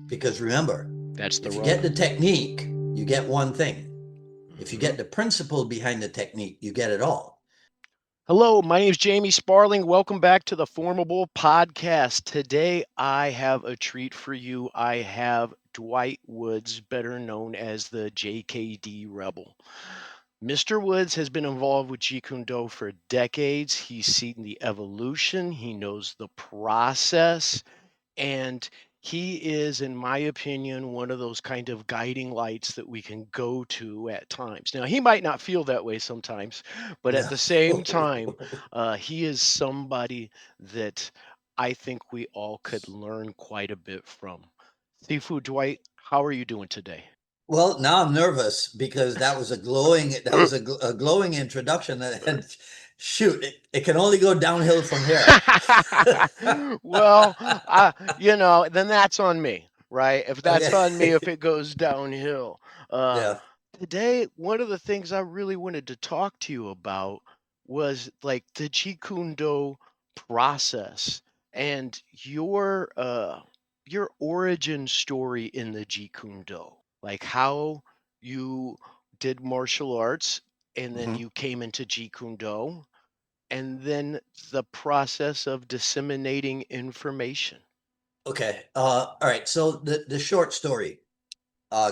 Because remember, That's the if you rub. get the technique, you get one thing. If you Mhm. get the principle behind the technique, you get it all. Hello, my name is Jamie Sparling. Welcome back to the FormABLE Podcast. Today, I have a treat for you. I have Dwight Woods, better known as the JKD Rebel. Mr. Woods has been involved with Jeet Kune Do for decades. He's seen the evolution, he knows the process, and he is, in my opinion, one of those kind of guiding lights that we can go to at times. Now, he might not feel that way sometimes, but at Yeah. the same time, he is somebody that I think we all could learn quite a bit from. Seafood Dwight, how are you doing today? Well, now I'm nervous because that was a glowing introduction, and shoot, it can only go downhill from here. Well, then that's on me, right? If that's on me, if Okay. it goes downhill. Uh, Yeah. Today, one of the things I really wanted to talk to you about was like the Jeet Kune Do process and your origin story in the Jeet Kune Do, like how you did martial arts and then Mhm. you came into Jeet Kune Do and then the process of disseminating information. Okay. All right. So the short story.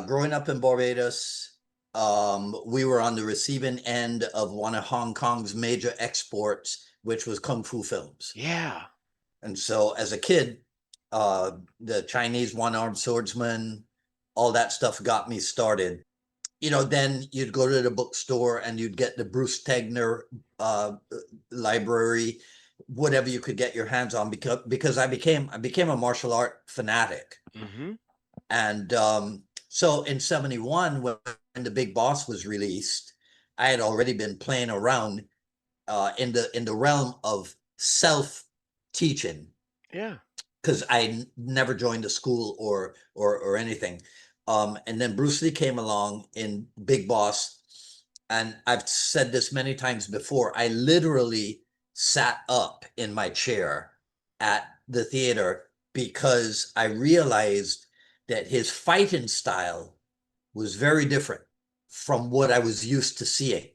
Growing up in Barbados, we were on the receiving end of one of Hong Kong's major exports, which was kung fu films. Yeah. And so as a kid, the Chinese one-armed swordsman, all that stuff got me started. Then you'd go to the bookstore and you'd get the Bruce Tegner uh, library, whatever you could get your hands on, because I became a martial art fanatic. Mm-hmm. And so in 71, when the Big Boss was released, I had already been playing around in the realm of self teaching Yeah. because I never joined a school or anything. And then Bruce Lee came along in Big Boss, and I've said this many times before. I literally sat up in my chair at the theater because I realized that his fighting style was very different from what I was used to seeing.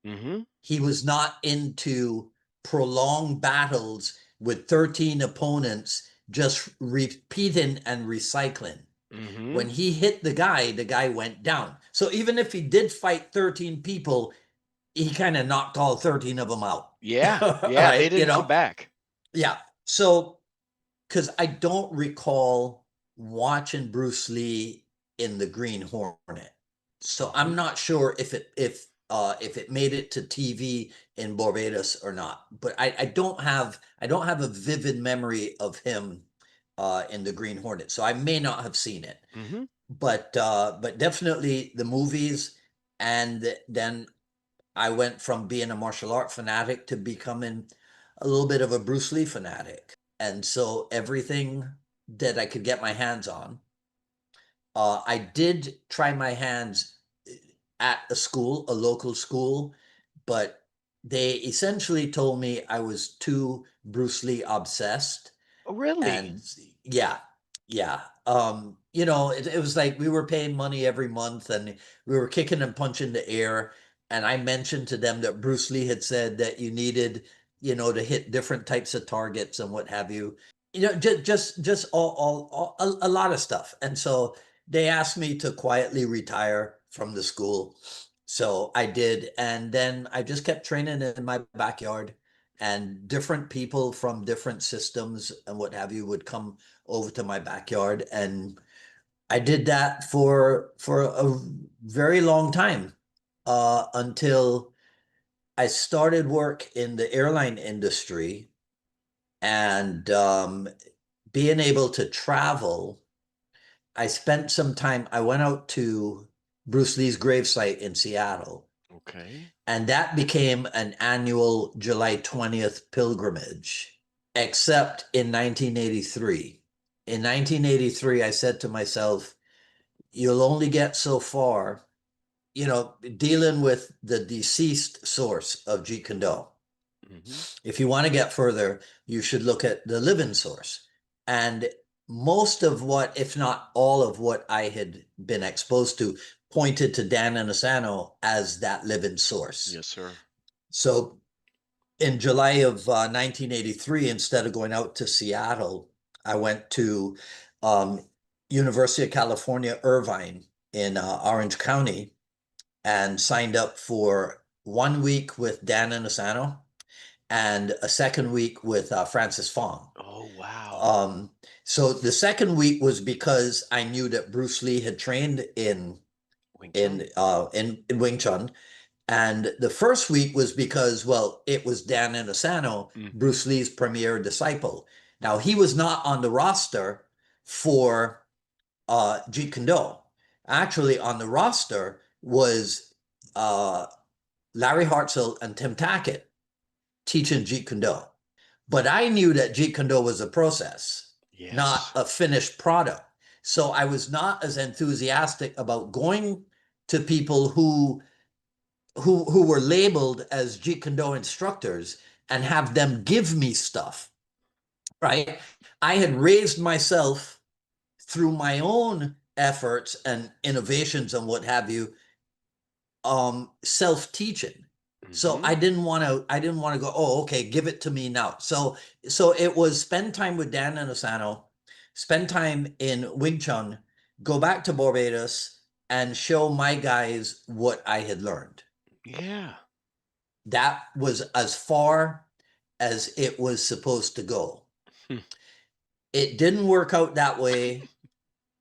Mm-hmm. He was not into prolonged battles with 13 opponents just repeating and recycling. Mm-hmm. When he hit the guy went down. So even if he did fight 13 people, he kind of knocked all 13 of them out. Yeah. All Yeah. They right, didn't come back. Yeah. So because I don't recall watching Bruce Lee in the Green Hornet. So I'm Mm-hmm. not sure if it made it to TV in Barbados or not. But I don't have a vivid memory of him in the Green Hornet. So I may not have seen it. Mm-hmm. But definitely the movies, and then I went from being a martial art fanatic to becoming a little bit of a Bruce Lee fanatic. And so everything that I could get my hands on, I did try my hands at a school, a local school, but they essentially told me I was too Bruce Lee obsessed. Oh, really? And yeah, yeah. It was like we were paying money every month and we were kicking and punching the air. And I mentioned to them that Bruce Lee had said that you needed, to hit different types of targets and what have you. Just all a lot of stuff. And so they asked me to quietly retire from the school. So I did. And then I just kept training in my backyard, and different people from different systems and what have you would come over to my backyard, and I did that for a very long time, until I started work in the airline industry, and being able to travel. I spent some time. I went out to Bruce Lee's gravesite in Seattle, Okay. and that became an annual July 20th pilgrimage, except in 1983. In 1983, I said to myself, you'll only get so far, dealing with the deceased source of Jeet Kune Do. Mm-hmm. If you want to get further, you should look at the living source. And most of what, if not all of what I had been exposed to, pointed to Dan Inosanto as that living source. Yes, sir. So in July of 1983, instead of going out to Seattle, I went to um, University of California, Irvine in Orange County and signed up for 1 week with Dan Inosanto and a second week with Francis Fong. Oh, wow. Um, so the second week was because I knew that Bruce Lee had trained Wing Chun. in Wing Chun, and the first week was because, well, it was Dan Inosanto, Hmm. Bruce Lee's premier disciple. Now he was not on the roster for Jeet Kune Do. Actually, on the roster was uh, Larry Hartzell and Tim Tackett teaching Jeet Kune Do. But I knew that Jeet Kune Do was a process, not Yes. a finished product. So I was not as enthusiastic about going to people who were labeled as Jeet Kune Do instructors and have them give me stuff, right? I had raised myself through my own efforts and innovations and what have you, self-teaching. So Hmm. I didn't want to go, oh, okay, give it to me now. So it was spend time with Dan and Asano, spend time in Wing Chun, go back to Barbados and show my guys what I had learned. Yeah. That was as far as it was supposed to go. Hmm. It didn't work out that way.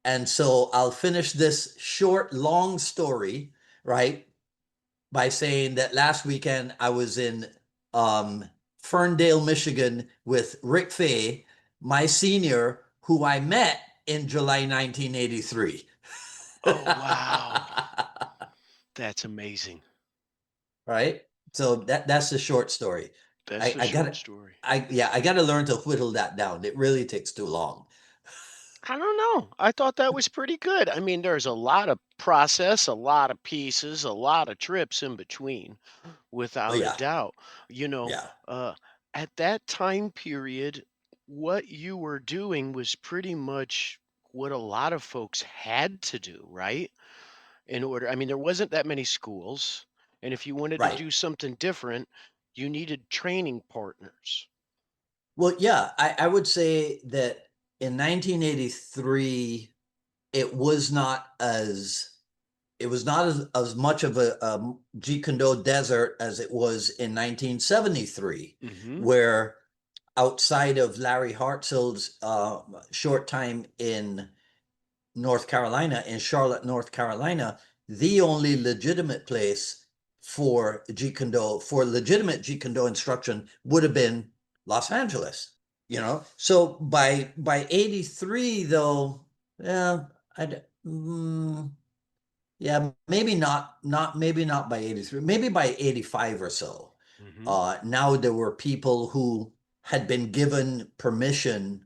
And so I'll finish this short, long story, right, by saying that last weekend I was in um, Ferndale, Michigan with Rick Fay, my senior, who I met in July 1983. Oh, wow. That's amazing. Right? So that's the short story. That's I, the I short gotta story. I gotta learn to whittle that down. It really takes too long. I don't know. I thought that was pretty good. I mean, there's a lot of process, a lot of pieces, a lot of trips in between, Oh without a yeah, doubt. You know, yeah, uh, at that time period, what you were doing was pretty much what a lot of folks had to do, right? In order, I mean, there wasn't that many schools. And if you wanted to right. do something different, you needed training partners. Well, yeah, I would say that in 1983, it was not as it was not as much of a Jeet Kune Do desert as it was in 1973, Hmm. where outside of Larry Hartzell's short time in North Carolina, in Charlotte, North Carolina, the only legitimate place for Jeet Kune Do, for legitimate Jeet Kune Do instruction would have been Los Angeles, you know? So by 83 though, yeah, yeah, maybe not by 83, maybe by 85 or so. Hmm. Now there were people who had been given permission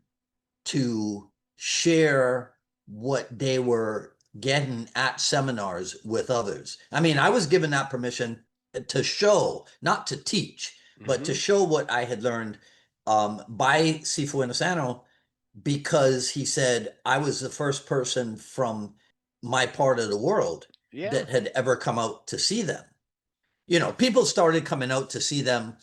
to share what they were getting at seminars with others. I mean, I was given that permission to show, not to teach, but to Hmm. show what I had learned by Sifu Inosano because he said I was the first person from my part of the world Yeah. that had ever come out to see them. You know, people started coming out to see them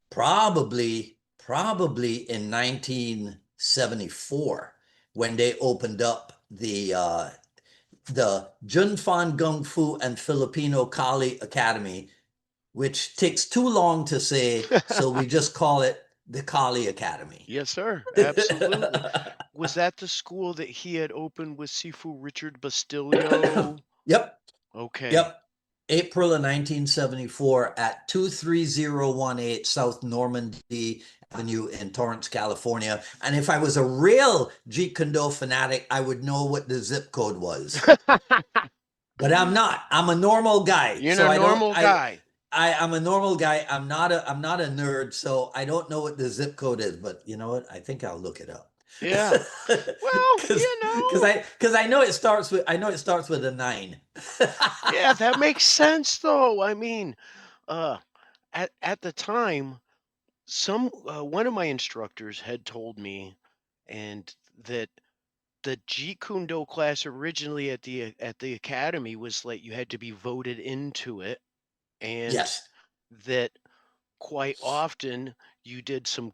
probably in 1974 when they opened up the Junfan Gung Fu and Filipino Kali Academy, which takes too long to say, so we just call it the Kali Academy. Yes, sir. Absolutely. Was that the school that he had opened with Sifu Richard Bastilio? Yep, Okay. yep. April of 1974 at 23018 South Normandy Avenue in Torrance, California. And if I was a real Jeet Kune Do fanatic, I would know what the zip code was. But I'm not. I'm a normal guy. You're So a normal guy. I'm a normal guy. I'm not a nerd, so I don't know what the zip code is, but you know what? I think I'll look it up. Yeah. Well, Because I know it starts with a nine. yeah, that makes sense though. I mean, uh at the time, some one of my instructors had told me and that the Jeet Kune Do class originally at the academy was like you had to be voted into it, and Yes. that quite often you did some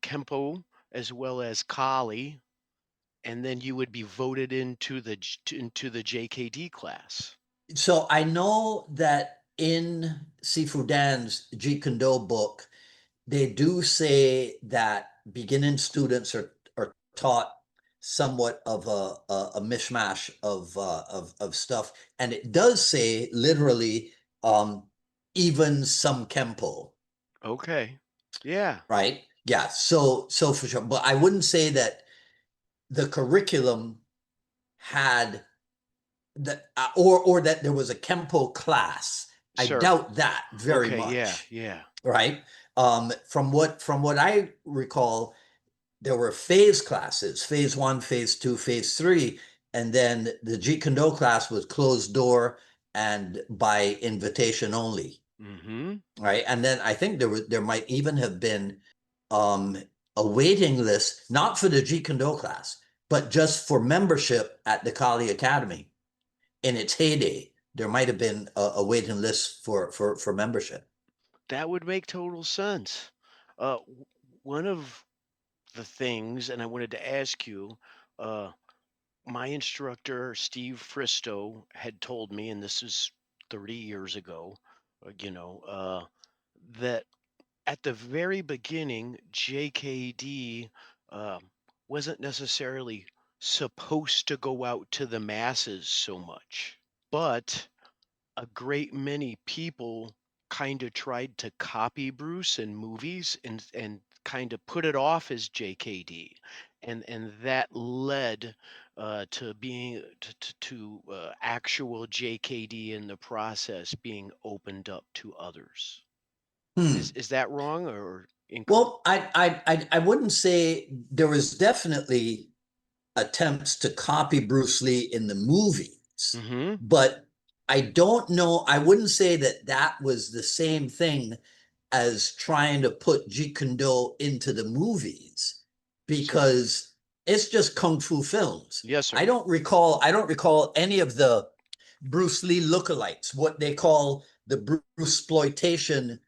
Kempo as well as Kali, and then you would be voted into the JKD class. So I know that in Sifu Dan's Jeet Kune Do book, they do say that beginning students are taught somewhat of a mishmash of stuff, and it does say literally um, even some Kempo, Okay. Yeah, right? Yeah, so for sure, but I wouldn't say that the curriculum had that or that there was a Kempo class. I sir. doubt that very Okay, yeah, much, yeah. right? From what I recall, there were phase classes, phase one, phase two, phase three, and then the Jeet Kune Do class was closed door and by invitation only, Mm-hmm. right? And then I think there might even have been um, a waiting list, not for the Jeet Kune Do class, but just for membership at the Kali Academy in its heyday. There might have been a waiting list for membership. That would make total sense. One of the things, and I wanted to ask you, uh, my instructor, Steve Fristo, had told me, and this is 30 years ago, that at the very beginning, JKD uh, wasn't necessarily supposed to go out to the masses so much, but a great many people kind of tried to copy Bruce in movies and kind of put it off as JKD, and that led to being to actual JKD in the process being opened up to others. Hmm. Is that wrong or incorrect? Well, I wouldn't say there was definitely attempts to copy Bruce Lee in the movies, Mm-hmm. but I don't know. I wouldn't say that that was the same thing as trying to put Jeet Kune Do into the movies Sir. because it's just kung fu films. Yes, I sir. don't recall. I don't recall any of the Bruce Lee lookalikes, what they call the Bruce exploitation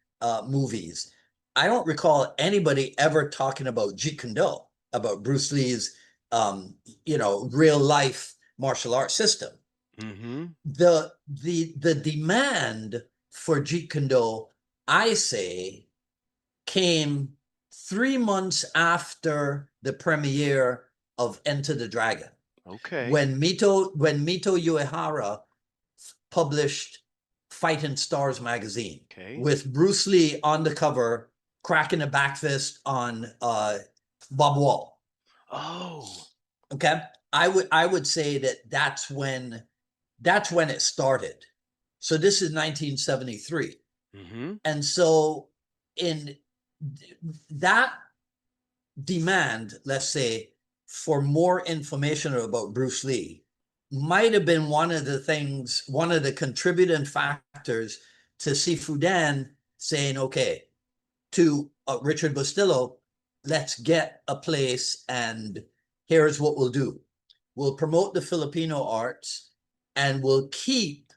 movies. I don't recall anybody ever talking about Jeet Kune Do, about Bruce Lee's, real life martial arts system. Mm-hmm. The demand for Jeet Kune Do, I say, came 3 months after the premiere of Enter the Dragon, Okay. when Mito Uehara published Fighting Stars magazine Okay. with Bruce Lee on the cover cracking a back fist on Bob Wall. Oh. Okay, I would say that that's when it started. So this is 1973, Mm-hmm. and so in that demand, let's say, for more information about Bruce Lee might have been one of the contributing factors to Sifu Dan saying, okay, to Richard Bustillo, let's get a place and here's what we'll do. We'll promote the Filipino arts and we'll keep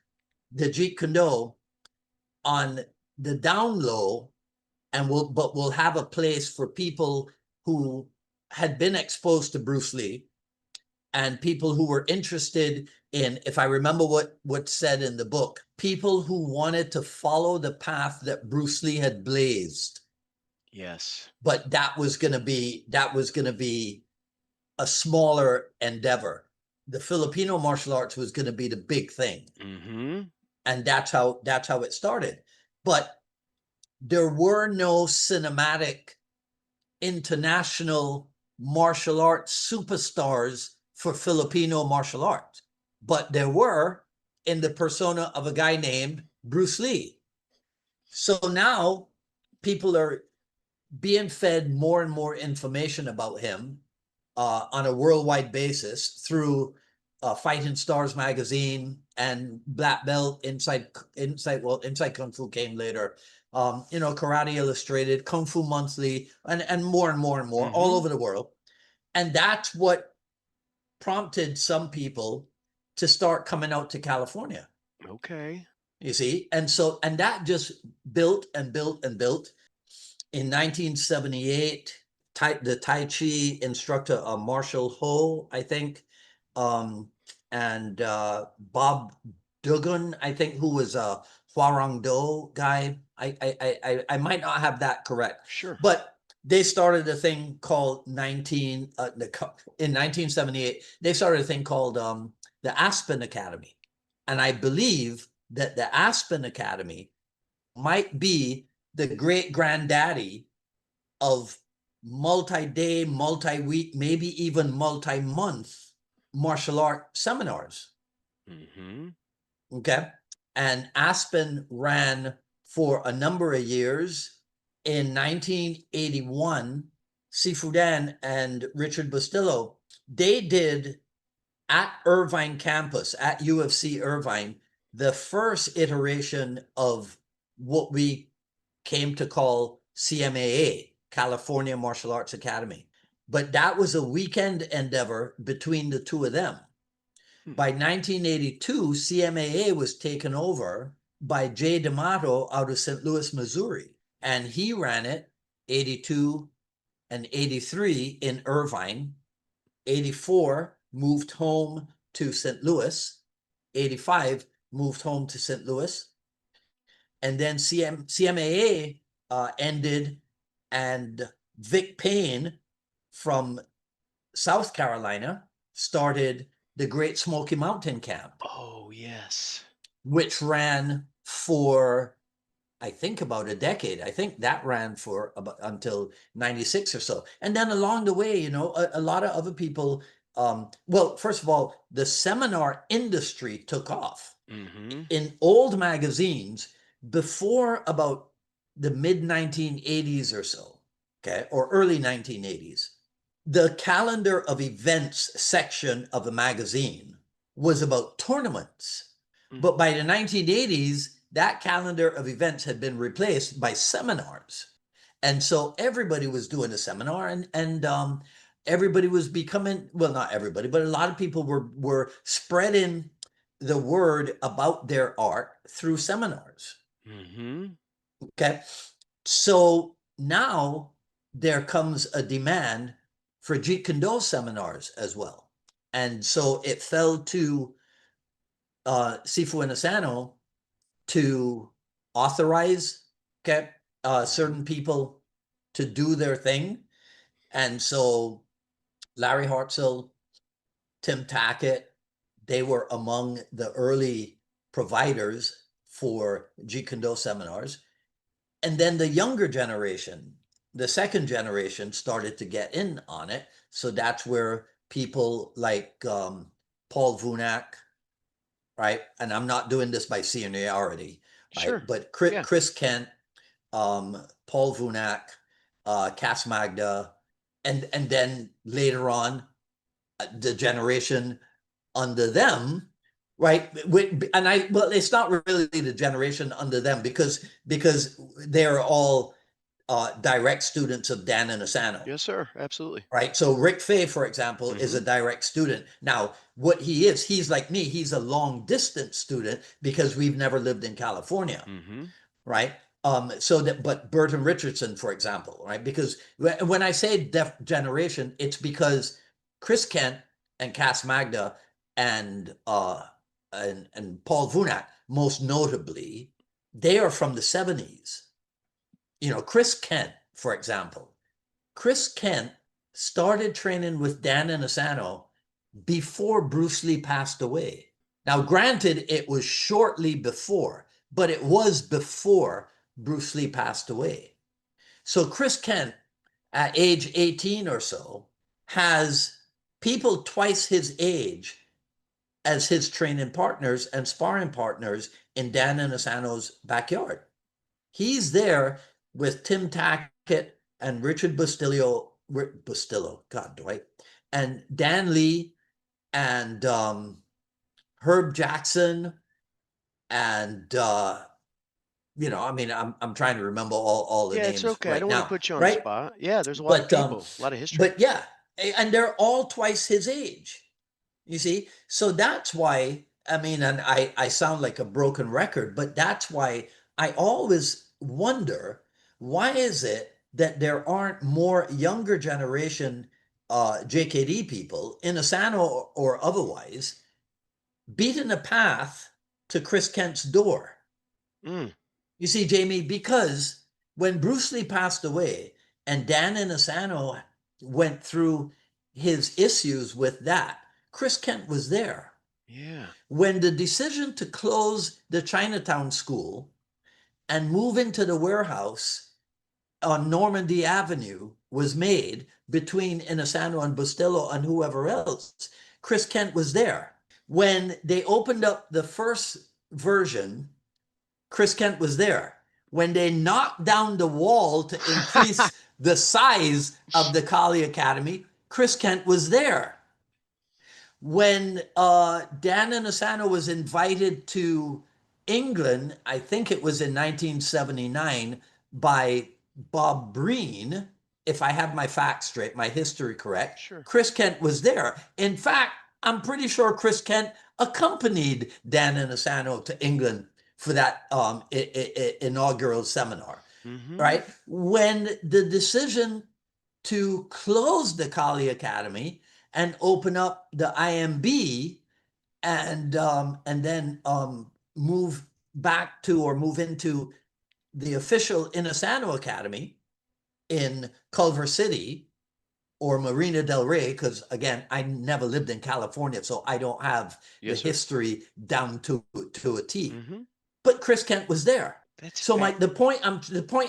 the Jeet Kune Do on the down low, but we'll have a place for people who had been exposed to Bruce Lee and people who were interested in, if I remember what's said in the book, people who wanted to follow the path that Bruce Lee had blazed. Yes. But that was gonna be a smaller endeavor. The Filipino martial arts was gonna be the big thing. Mm-hmm. And that's how it started. But there were no cinematic international martial arts superstars for Filipino martial arts, but there were in the persona of a guy named Bruce Lee. So now people are being fed more and more information about him on a worldwide basis through Fighting Stars magazine and Black Belt Inside Kung Fu came later. Karate Illustrated, Kung Fu Monthly, and more and more and more all Mm-hmm. over the world. And that's what prompted some people to start coming out to California. Okay. You see, and that just built and built and built. In 1978, the Tai Chi instructor, Marshall Ho, I think, um, and Bob Duggan, I think, who was a Hwarang Do guy. I might not have that correct, Sure. but they started a thing called in 1978. They started a thing called the Aspen Academy, and I believe that the Aspen Academy might be the great granddaddy of multi-day, multi-week, maybe even multi-month martial art seminars. Mm-hmm. Okay. And Aspen ran for a number of years. In 1981, Sifu Dan and Richard Bustillo, they did at Irvine campus, at UFC Irvine, the first iteration of what we came to call CMAA, California Martial Arts Academy. But that was a weekend endeavor between the two of them. By 1982, CMAA was taken over by Jay D'Amato out of St. Louis, Missouri. And he ran it 82 and 83 in Irvine. 84 moved home to St. Louis. 85 moved home to St. Louis. And then CMAA ended, and Vic Payne from South Carolina started the Great Smoky Mountain Camp, Oh, yes. which ran for, I think, about a decade. I think that ran for about until 96 or so. And then along the way, a lot of other people, well, first of all, the seminar industry took off. Mm-hmm. In old magazines, before about the mid 1980s or so, okay, or early 1980s, the calendar of events section of a magazine was about tournaments. But by the 1980s, that calendar of events had been replaced by seminars. And so everybody was doing a seminar, and everybody was becoming, well, not everybody, but a lot of people were spreading the word about their art through seminars. Mm-hmm. Okay. So now there comes a demand for Jeet Kune Do seminars as well. And so it fell to Sifu Inasano to authorize, okay, certain people to do their thing. And so Larry Hartzell, Tim Tackett, they were among the early providers for Jeet Kune Do seminars. And then the younger generation, the second generation, started to get in on it. So that's where people like Paul Vunak, right? And I'm not doing this by seniority, right? Sure. But Yeah. Chris Kent, Paul Vunak, Cass Magda, and then later on, the generation under them, right? Well, it's not really the generation under them because they're all direct students of Dan and Asano, Yes, sir. Absolutely. right? So Rick Fay, for example, is Mm-hmm. a direct student. Now, what he is, he's like me. He's a long distance student because we've never lived in California, Mm-hmm. right? But Burton Richardson, for example, right? Because when I say deaf generation, it's because Chris Kent and Cass Magda and Paul Vunak, most notably, they are from the 70s. Chris Kent, for example. Chris Kent started training with Dan and Asano before Bruce Lee passed away. Now, granted, it was shortly before, but it was before Bruce Lee passed away. So Chris Kent, at age 18 or so, has people twice his age as his training partners and sparring partners in Dan and Asano's backyard. He's there with Tim Tackett and Richard Bustillo, God, Dwight, and Dan Lee and Herb Jackson, and I mean, I'm trying to remember all the Yeah, it's names okay. I right don't want to now, put you on the right? spot. Yeah, there's a lot of But people, a lot of history. but yeah, And they're all twice his age. You see? So that's why, I mean, and I sound like a broken record, but that's why I always wonder, why is it that there aren't more younger generation JKD people, in Asano or otherwise, beating a path to Chris Kent's door? Mm, You see, Jamie, because when Bruce Lee passed away and Dan Inosanto went through his issues with that, Chris Kent was there. yeah. When the decision to close the Chinatown school and move into the warehouse on Normandy Avenue was made between Inosanto and Bustillo and whoever else, Chris Kent was there. When they opened up the first version, Chris Kent was there. When they knocked down the wall to increase the size of the Kali Academy, Chris Kent was there. When Dan Inosanto was invited to England, I think it was in 1979, by Bob Breen, if I have my facts straight, my history correct, Sure. Chris Kent was there. In fact, I'm pretty sure Chris Kent accompanied Dan Inosanto to England for that inaugural seminar, Mm-hmm. right? When the decision to close the Kali Academy and open up the IMB, and then move back to, or move into, the official Inosanto Academy in Culver City or Marina del Rey, because again, I never lived in California, so I don't have the Yes, sir. history down to a T. Mm-hmm. But Chris Kent was there. That's So fact. the point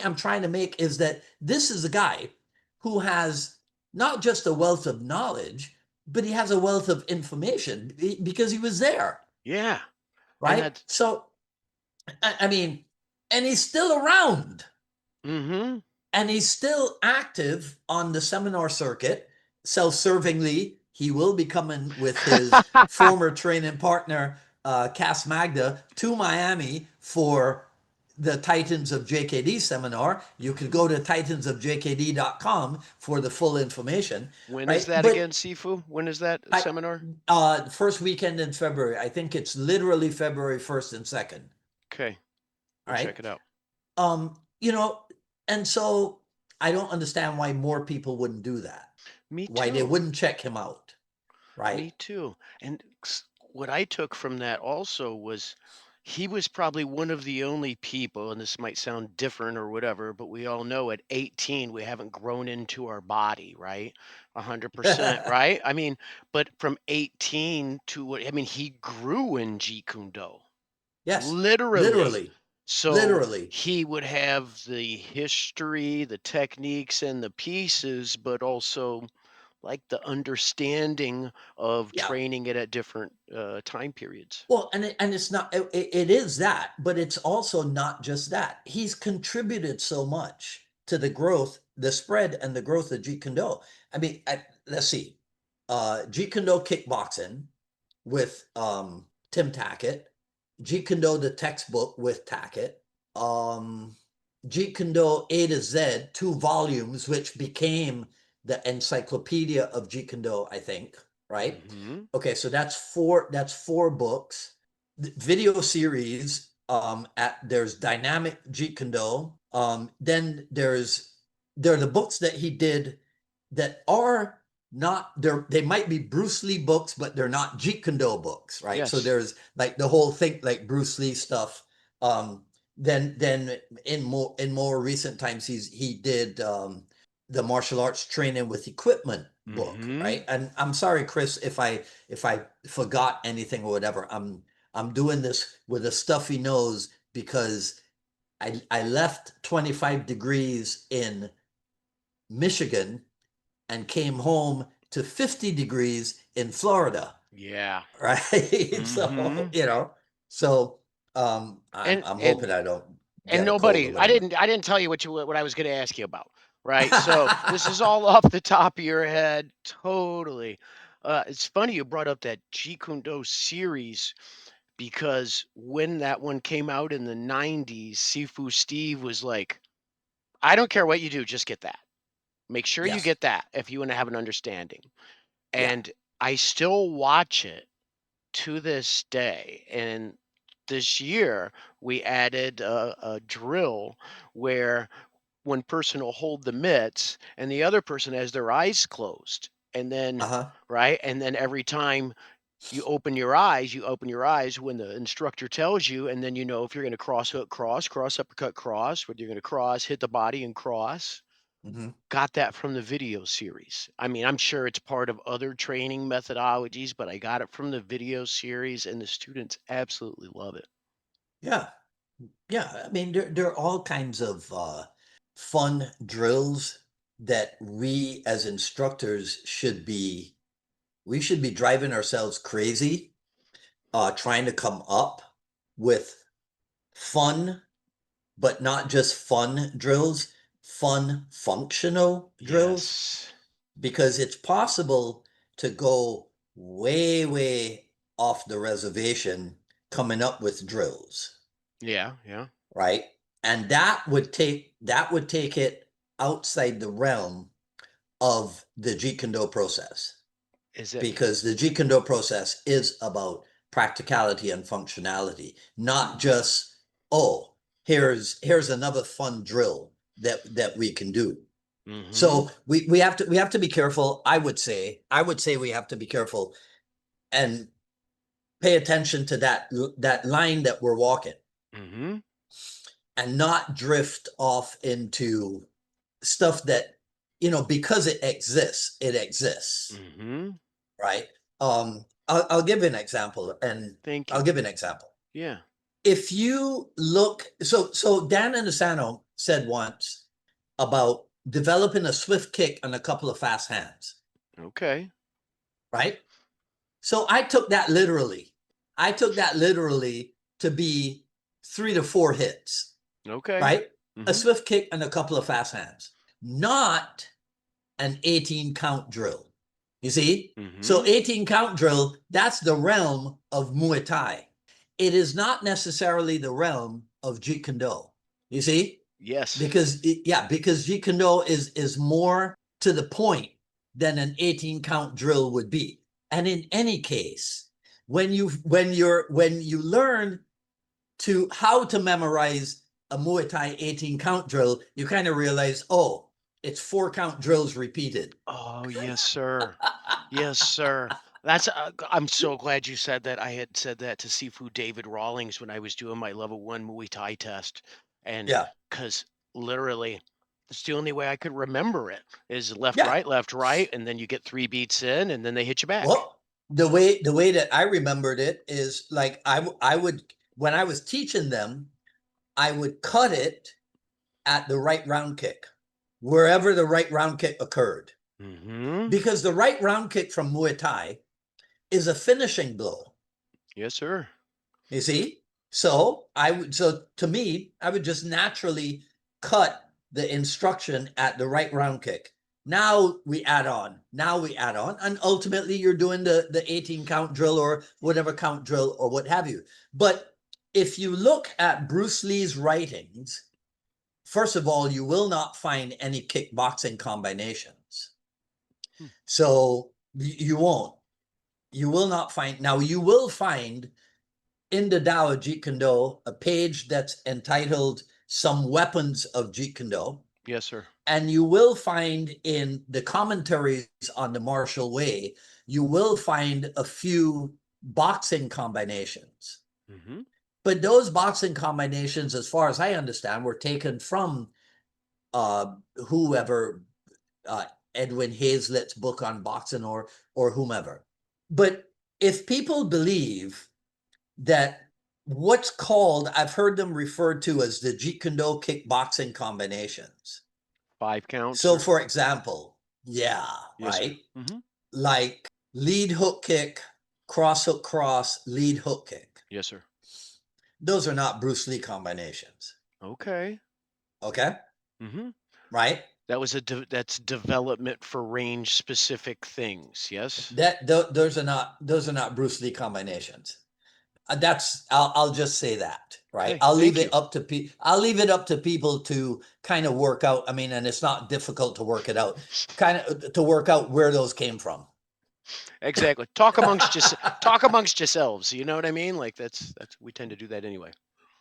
I'm trying to make is that this is a guy who has not just a wealth of knowledge, but he has a wealth of information because he was there, Yeah. And right? that's So I mean, and he's still around, mm-hmm. and he's still active on the seminar circuit. Self-servingly, he will be coming with his former training partner, Cass Magda, to Miami for the Titans of JKD seminar. You could Mm-hmm. go to titansofjkd.com for the full information, When is right? that again, But Sifu? When is that I, seminar? first weekend in February, I think it's literally February 1st and 2nd, Okay. We'll all right? check it out. You know, and so I don't understand why more people wouldn't do that, Me why they too. wouldn't check him out, right? Me too. And what I took from that also was he was probably one of the only people, and this might sound different or whatever, but we all know at 18 we haven't grown into our body, right? 100%, right? I mean, but from 18 to what, I mean, he grew in Jeet Kune Do, Yes, literally. literally, So literally. he would have the history, the techniques, and the pieces, but also like the understanding of Yeah. training it at different time periods. Well, and it's not, it is that, but it's also not just that. He's contributed so much to the growth, the spread and the growth of Jeet Kune Do. I mean, let's see. Jeet Kune Do kickboxing with Tim Tackett, Jeet Kune Do the textbook with Tackett, um, Jeet Kune Do A to Z, 2 volumes, which became the Encyclopedia of Jeet Kune Do, I think, right? Hmm. Okay, so that's four books. The video series, there's Dynamic Jeet Kune Do. Then there are the books that he did that are not there. They might be Bruce Lee books, but they're not Jeet Kune Do books, right? So Yes. there's like the whole thing, like Bruce Lee stuff. Um, then in more recent times, he did the martial arts training with equipment book, Hmm. right? And I'm sorry, Chris, if I forgot anything or whatever. I'm doing this with a stuffy nose because I left 25 degrees in Michigan and came home to 50 degrees in Florida, Yeah. right? Hmm. So, so I'm And I'm and hoping I don't and get a cold or nobody, whatever. I didn't tell you what I was going to ask you about, right? So this is all off the top of your head, totally. It's funny you brought up that Jeet Kune Do series because when that one came out in the 90s, Sifu Steve was like, I don't care what you do, just get that. Make sure you Yes. get that if you want to have an understanding. Yeah. And I still watch it to this day. And this year, we added a drill where one person will hold the mitts and the other person has their eyes closed. And then, Uh-huh. right? And then every time you open your eyes when the instructor tells you, and then you know if you're going to cross hook, cross uppercut, cross, whether you're going to cross, hit the body and cross. Hmm. Got that from the video series. I mean, I'm sure it's part of other training methodologies, but I got it from the video series, and the students absolutely love it. Yeah. Yeah. I mean, there are all kinds of fun drills that we as instructors we should be driving ourselves crazy, trying to come up with fun, but not just fun drills, fun functional drills, Yes. because it's possible to go way, way off the reservation coming up with drills, Yeah, yeah. right? And that would take it outside the realm of the Jeet Kune Do process, Is it? because the Jeet Kune Do process is about practicality and functionality, not just, oh, here's another fun drill that we can do. Mm-hmm. So we have to be careful. I would say we have to be careful and pay attention to that line that we're walking, Mm-hmm. and not drift off into stuff that, because it exists, Mm-hmm. right? I'll give you an example, and Thank I'll you. give you an example. Yeah. If you look, so Dan Inosanto said once about developing a swift kick and a couple of fast hands, Okay. right? So I took that literally. I took that literally to be 3 to 4 hits, Okay. right? A Mm-hmm. swift kick and a couple of fast hands, not an 18 count drill. You see? So Mm-hmm. 18 count drill, that's the realm of Muay Thai. It is not necessarily the realm of Jeet Kune Do. You see? Yes. Because Jeet Kune Do is more to the point than an 18 count drill would be. And in any case, when you learn to how to memorize a Muay Thai 18 count drill, you kind of realize, oh, it's 4 count drills repeated. Oh, yes, sir. Yes, sir. I'm so glad you said that. I had said that to Sifu David Rawlings when I was doing my level 1 Muay Thai test. And Yeah. because literally, it's the only way I could remember it is Yeah. left, right, and then you get 3 beats in, and then they hit you back. Well, the way that I remembered it is like I would, when I was teaching them, I would cut it at the right round kick, wherever the right round kick occurred. Mm-hmm. Because the right round kick from Muay Thai is a finishing blow. Yes, sir. You see? So to me, I would just naturally cut the instruction at the right round kick. Now we add on. And ultimately you're doing the 18 count drill or whatever count drill or what have you. But if you look at Bruce Lee's writings, first of all, you will not find any kickboxing combinations. Hmm. So you won't. You will not find. Now you will find in the Tao of Jeet Kune Do a page that's entitled "Some Weapons of Jeet Kune Do," Yes, sir. and you will find in the commentaries on the martial way, you will find a few boxing combinations. Mm-hmm. But those boxing combinations, as far as I understand, were taken from uh, whoever, uh, Edwin Hazlitt's book on boxing, or whomever. But if people believe that what's called, I've heard them referred to as the Jeet Kune Do kickboxing combinations. 5 counts So, or for example, yeah, yes, sir. right, Mm-hmm. like lead hook kick, cross hook cross, lead hook kick. Yes, sir. Those are not Bruce Lee combinations. Okay. Okay, Mm-hmm. right? That's development for range specific things. Yes. Those are not Bruce Lee combinations. I'll just say that. right? Okay, thank you. I'll leave it up to people to kind of work out. I mean, and it's not difficult to work it out, kind of to work out where those came from. Exactly. Talk amongst yourselves. You know what I mean? Like that's we tend to do that anyway.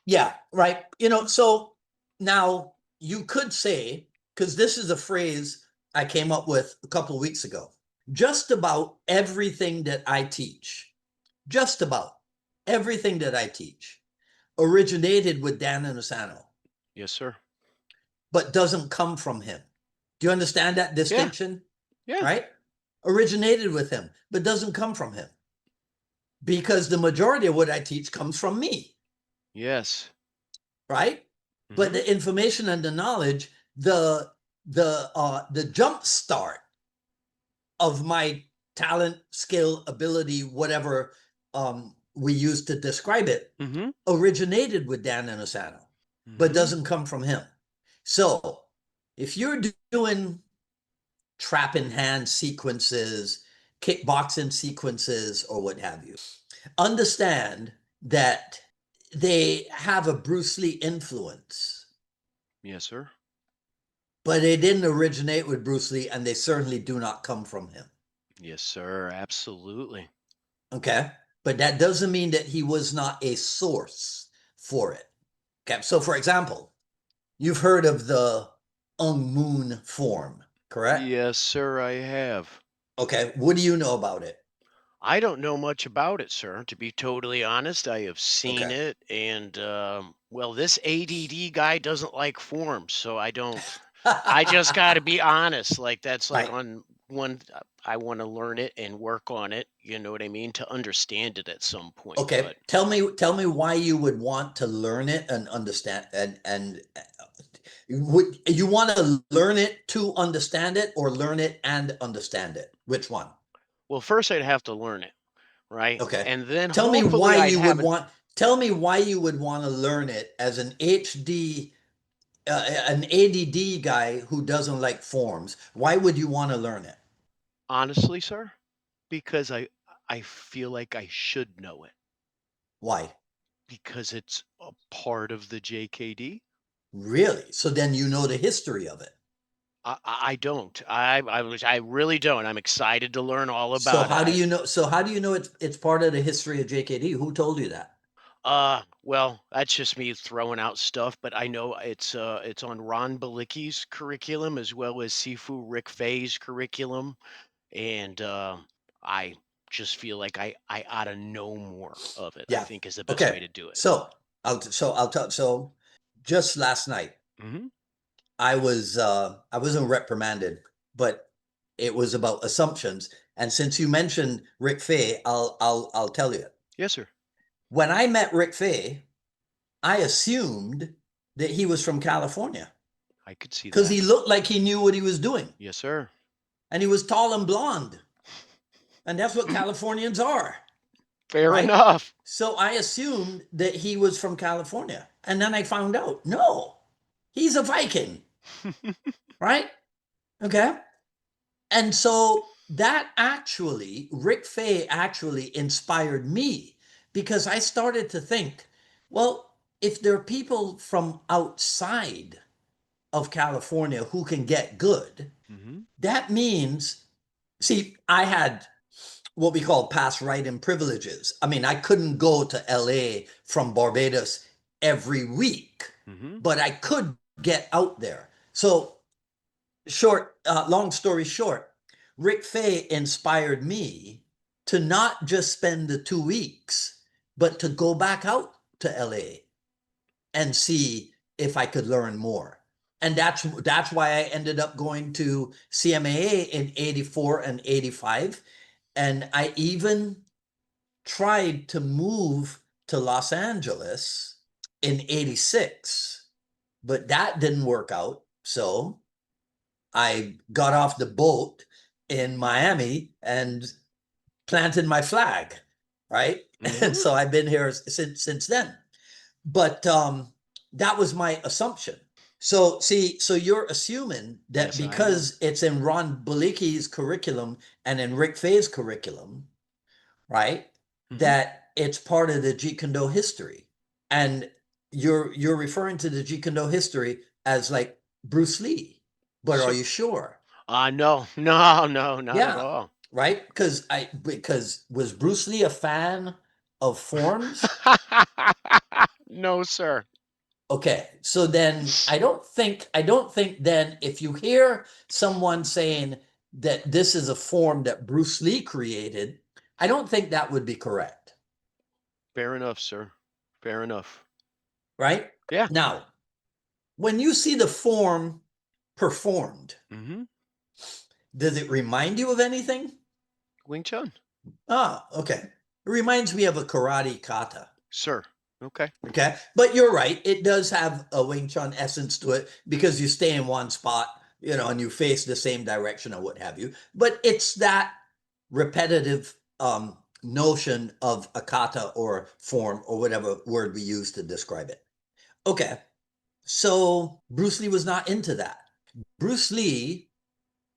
Yeah, right. So now you could say, because this is a phrase I came up with a couple of weeks ago, just about everything that I teach, just about everything that I teach originated with Dan Inosanto, Yes, sir. but doesn't come from him. Do you understand that Yeah. distinction? Yeah. Right? Originated with him, but doesn't come from him. Because the majority of what I teach comes from me, Yes. right? But Hmm. the information and the knowledge, the jump start of my talent, skill, ability, whatever we use to describe it, Hmm. originated with Dan Inosanto, but Hmm. doesn't come from him. So if you're doing trap in hand sequences, kickboxing sequences, or what have you, understand that they have a Bruce Lee influence, Yes, sir. but they didn't originate with Bruce Lee, and they certainly do not come from him. Yes, sir. Absolutely. Okay. But that doesn't mean that he was not a source for it. Okay. So, for example, you've heard of the Ung Moon form, correct? Yes, sir, I have. Okay. What do you know about it? I don't know much about it, sir. To be totally honest, I have seen Okay. it, and well, this ADD guy doesn't like forms, so I don't. I just got to be honest. Like that's like Right. on one. I want to learn it and work on it. You know what I mean? To understand it at some point. Okay. But Tell me why you would want to learn it and understand and would you want to learn it to understand it or learn it and understand it? Which one? well, first I'd have to learn it, right? Okay. And then Tell me why hopefully I'd you have would it. want tell me why you would want to learn it as an HD an ADD guy who doesn't like forms. Why would you want to learn it? Honestly, sir, because I feel like I should know it Why? because it's a part of the JKD. Really? So then you know the history of it. I don't. I really don't. I'm excited to learn all about it. So how do you know it's part of the history of JKD? Who told you that? Well, that's just me throwing out stuff, but I know it's on Ron Balicki's curriculum as well as Sifu Rick Fay's curriculum, and I just feel like I ought to know more of it. I Yeah. think is the best way Okay. to do it. I'll tell just last night Hmm. I wasn't reprimanded, but it was about assumptions. And since you mentioned Rick Fay, I'll tell you. Yes, sir. When I met Rick Fay, I assumed that he was from California I could see because that. he looked like he knew what he was doing. Yes, sir. And he was tall and blonde. And that's what Californians are, Fair right? enough. So I assumed that he was from California. And then I found out, no, he's a Viking, right? Okay. And so Rick Fay actually inspired me because I started to think, well, if there are people from outside of California who can get good, Hmm. that means, see, I had what we call past right and privileges. I mean, I couldn't go to LA from Barbados every week, Hmm. but I could get out there. So, long story short, Rick Fay inspired me to not just spend the 2 weeks, but to go back out to LA and see if I could learn more. And that's why I ended up going to CMAA in 84 and 85. And I even tried to move to Los Angeles in 86, but that didn't work out. So I got off the boat in Miami and planted my flag, right? And Hmm. so I've been here since then. But that was my assumption. So see, so you're assuming that Yes, I am. because it's in Ron Balicki's curriculum and in Rick Fay's curriculum, right? Hmm. That it's part of the Jeet Kune Do history. And you're referring to the Jeet Kune Do history as like Bruce Lee, but are Sir. you sure? No, no, no, not at Yeah, all. right. Because was Bruce Lee a fan of forms? No, sir. Okay, so then I don't think then if you hear someone saying that this is a form that Bruce Lee created, I don't think that would be correct, Fair enough, sir. Fair enough. right? Yeah. Now, when you see the form performed, Mm-hmm. does it remind you of anything? Wing Chun. Ah, okay. It reminds me of a karate kata. Sir. Okay. Okay. But you're right. It does have a Wing Chun essence to it because you stay in one spot, and you face the same direction or what have you. But it's that repetitive notion of a kata or form or whatever word we use to describe it. Okay. So Bruce Lee was not into that. Bruce Lee,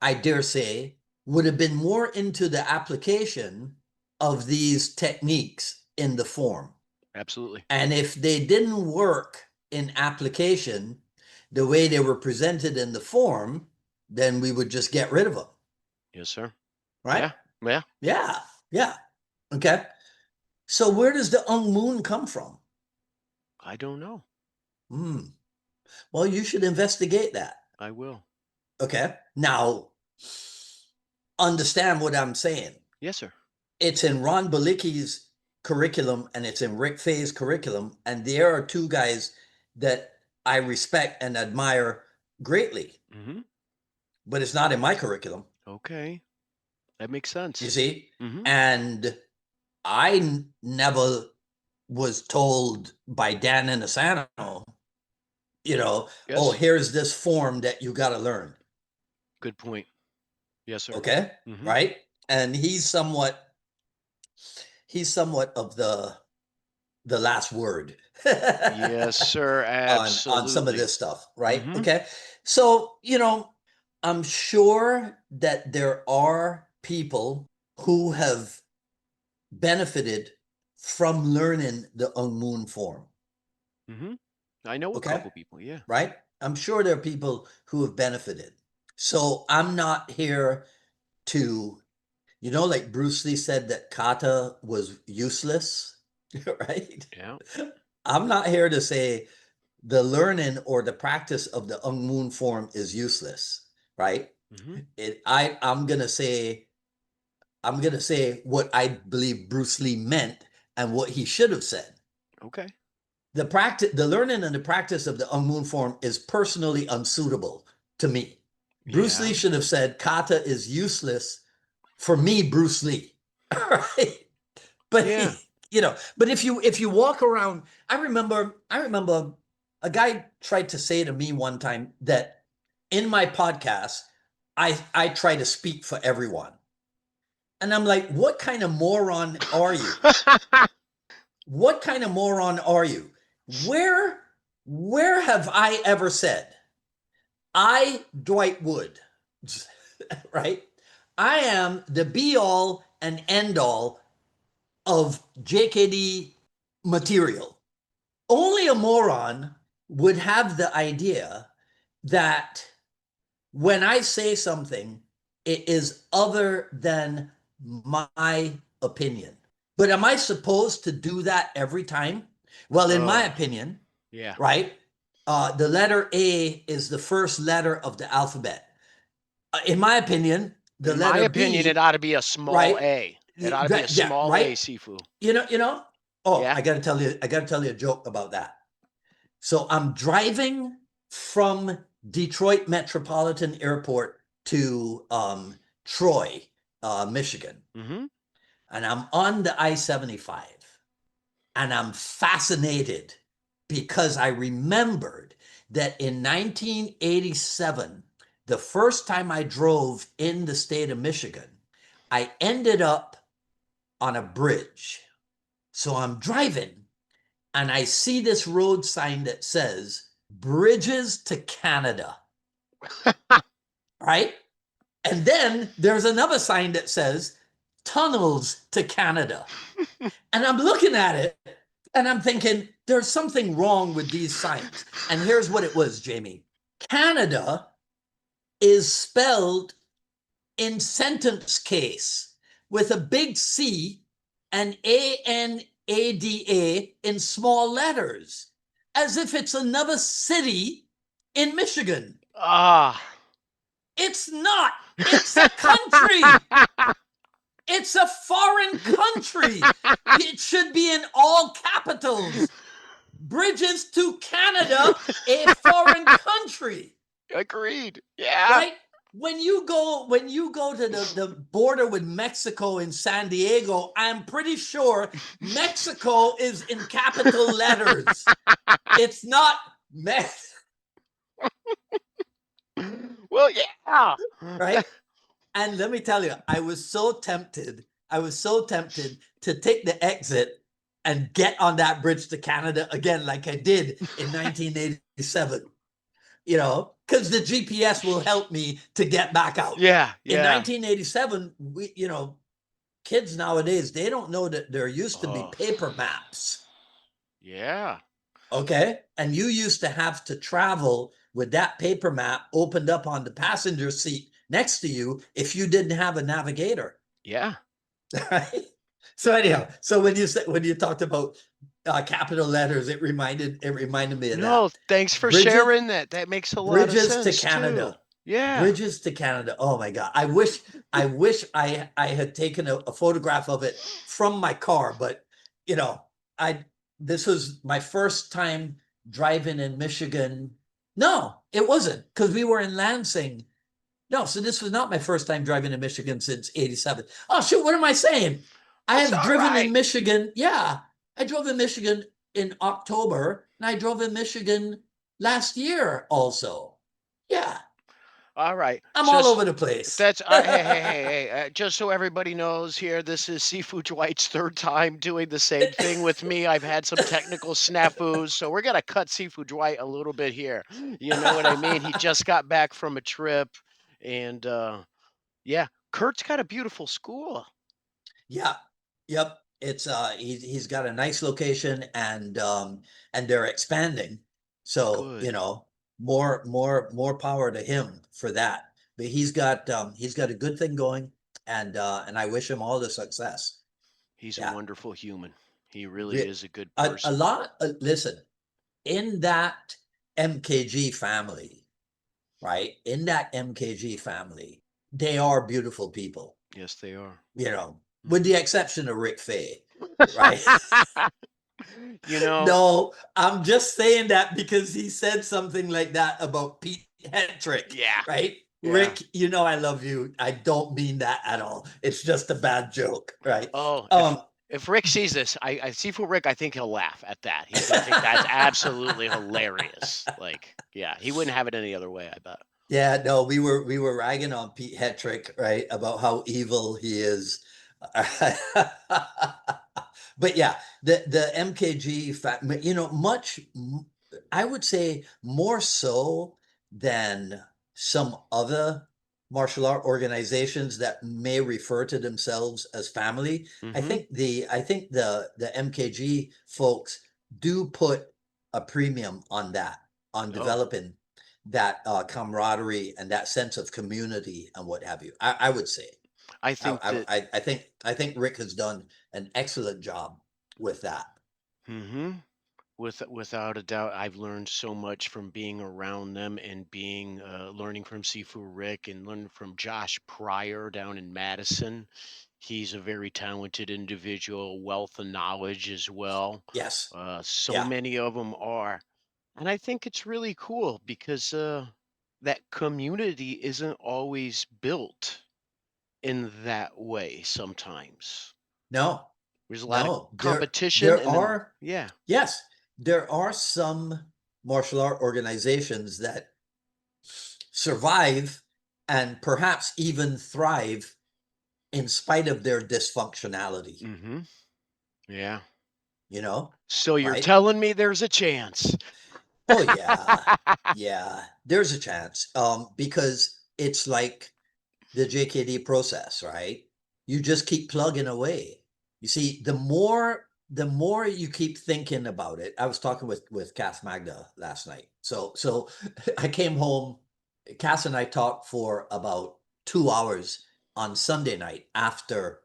I dare say, would have been more into the application of these techniques in the form. Absolutely. And if they didn't work in application the way they were presented in the form, then we would just get rid of them, Yes, sir. right? Yeah. Yeah. Yeah, yeah. Okay. So where does the Ung Moon come from? I don't know. Hmm. Well, you should investigate that. I will. Okay. Now, understand what I'm saying. Yes, sir. It's in Ron Balicki's curriculum and it's in Rick Fay's curriculum. And there are two guys that I respect and admire greatly, Mm-hmm. but it's not in my curriculum, Okay. That makes you sense. see? Mm-hmm. And I never was told by Dan Inasano, oh, Yes. here's this form that you got to learn. Good point. Yes, sir. Okay. Mm-hmm. Right. And he's somewhat of the last word Yes, sir. on some of Absolutely. this stuff, right? Mm-hmm. Okay. So, I'm sure that there are people who have benefited from learning the Moon form. Mm-hmm. I know a Okay. couple people. Yeah. Right. I'm sure there are people who have benefited. So I'm not here to, like Bruce Lee said that kata was useless, right? Yeah. I'm not here to say the learning or the practice of the Ung Moon form is useless, right? Mm-hmm. I'm gonna say what I believe Bruce Lee meant and what he should have said. Okay. The learning and the practice of the Ung Moon form is personally unsuitable to me. Bruce Lee Yeah. should have said kata is useless for me, Bruce Lee. All right. But Yeah. but if you walk around, I remember a guy tried to say to me one time that in my podcast, I try to speak for everyone. And I'm like, what kind of moron are you? What kind of moron are you? Where have I ever said Dwight Wood, right? I am the be all and end all of JKD material. Only a moron would have the idea that when I say something, it is other than my opinion. But am I supposed to do that every time? Well, in my Oh, opinion, yeah. right? The letter A is the first letter of the alphabet. In my opinion, the In my letter opinion, it B, ought to be a small right? A. It ought to be a Yeah, small right. A, Sifu. Oh, Yeah. I got to tell you a joke about that. So I'm driving from Detroit Metropolitan Airport to Troy, Michigan, Mm-hmm. and I'm on the I-75, and I'm fascinated because I remembered that in 1987, the first time I drove in the state of Michigan, I ended up on a bridge. So I'm driving and I see this road sign that says Bridges to Canada, right? And then there's another sign that says Tunnels to Canada. And I'm looking at it And I'm thinking, there's something wrong with these signs. And here's what it was, Jamie. Canada is spelled in sentence case with a big C and ANADA in small letters, as if it's another city in Michigan. Ah. It's not. It's a country. It's a foreign country. It should be in all capitals. Bridges to Canada, a foreign country. Agreed. Yeah. Right? When you go to the border with Mexico in San Diego, I'm pretty sure Mexico is in capital letters. It's not Mex, Well, yeah. right? And let me tell you, I was so tempted. I was so tempted to take the exit and get on that bridge to Canada again, like I did in 1987. You know, because the GPS will help me to get back out. Yeah, In yeah. 1987, kids nowadays, they don't know that there used to be Oh. paper maps. Yeah. Okay. And you used to have to travel with that paper map opened up on the passenger seat next to you if you didn't have a navigator. Yeah. Right. So anyhow, so when you talked about capital letters, it reminded me of No, that. thanks for Bridges, sharing that. That makes a lot of bridges to sense too. Canada. Yeah. Bridges to Canada. Oh my God. I wish I had taken a photograph of it from my car, but you know, I this was my first time driving in Michigan. No, it wasn't, because we were in Lansing. No, so this was not my first time driving in Michigan since 87. Oh shoot, what am I saying? I That's have all driven right. in Michigan. Yeah. I drove in Michigan in October, and I drove in Michigan last year also. Yeah. All right. I'm all Just over the place. that's hey. Just so everybody knows here, this is Seafood Dwight's third time doing the same thing with me. I've had some technical snafus, so we're gonna cut Seafood Dwight a little bit here. You know what I mean? He just got back from a trip, and yeah, Kurt's got a beautiful school. Yeah. Yep. It's he's got a nice location, and they're expanding. So, Good. more power to him for that. But he's got a good thing going, and I wish him all the success. He's a Yeah. wonderful human. He really is a good A person. lot listen, in that MKG family, right? In that MKG family, they are beautiful people. Yes, they are. With the exception of Rick Fay, right? You know, No, I'm just saying that because he said something like that about Pete Hetrick, yeah, right? yeah. Rick, I love you. I don't mean that at all. It's just a bad joke, right? Oh, if Um, if Rick sees this, I Seafood Rick, I think he'll laugh at that. He's gonna think that's absolutely hilarious. Like, yeah, he wouldn't have it any other way, I bet. yeah, no, we were ragging on Pete Hetrick, right, about how evil he is. But yeah, the MKG I would say more so than some other martial art organizations that may refer to themselves as family. Mm-hmm. I think the MKG folks do put a premium on that, on Oh, developing that camaraderie and that sense of community and what have you. I would say. I think that. I think Rick has done an excellent job with that. Mm-hmm. Without a doubt, I've learned so much from being around them and being learning from Sifu Rick and learning from Josh Pryor down in Madison. He's a very talented individual, wealth of knowledge as well. Yes. So Yeah. many of them are, and I think it's really cool because that community isn't always built in that way. Sometimes No. there's a lot of No. competition, There and then are yeah, yes, there are some martial art organizations that survive and perhaps even thrive in spite of their dysfunctionality, mm-hmm, yeah. you know, So you're right? telling me there's a chance? Oh yeah. Yeah. There's a chance. Because it's like the JKD process, right? You just keep plugging away. You see, the more you keep thinking about it, I was talking with Cass Magda last night. So I came home. Cass and I talked for about 2 hours on Sunday night after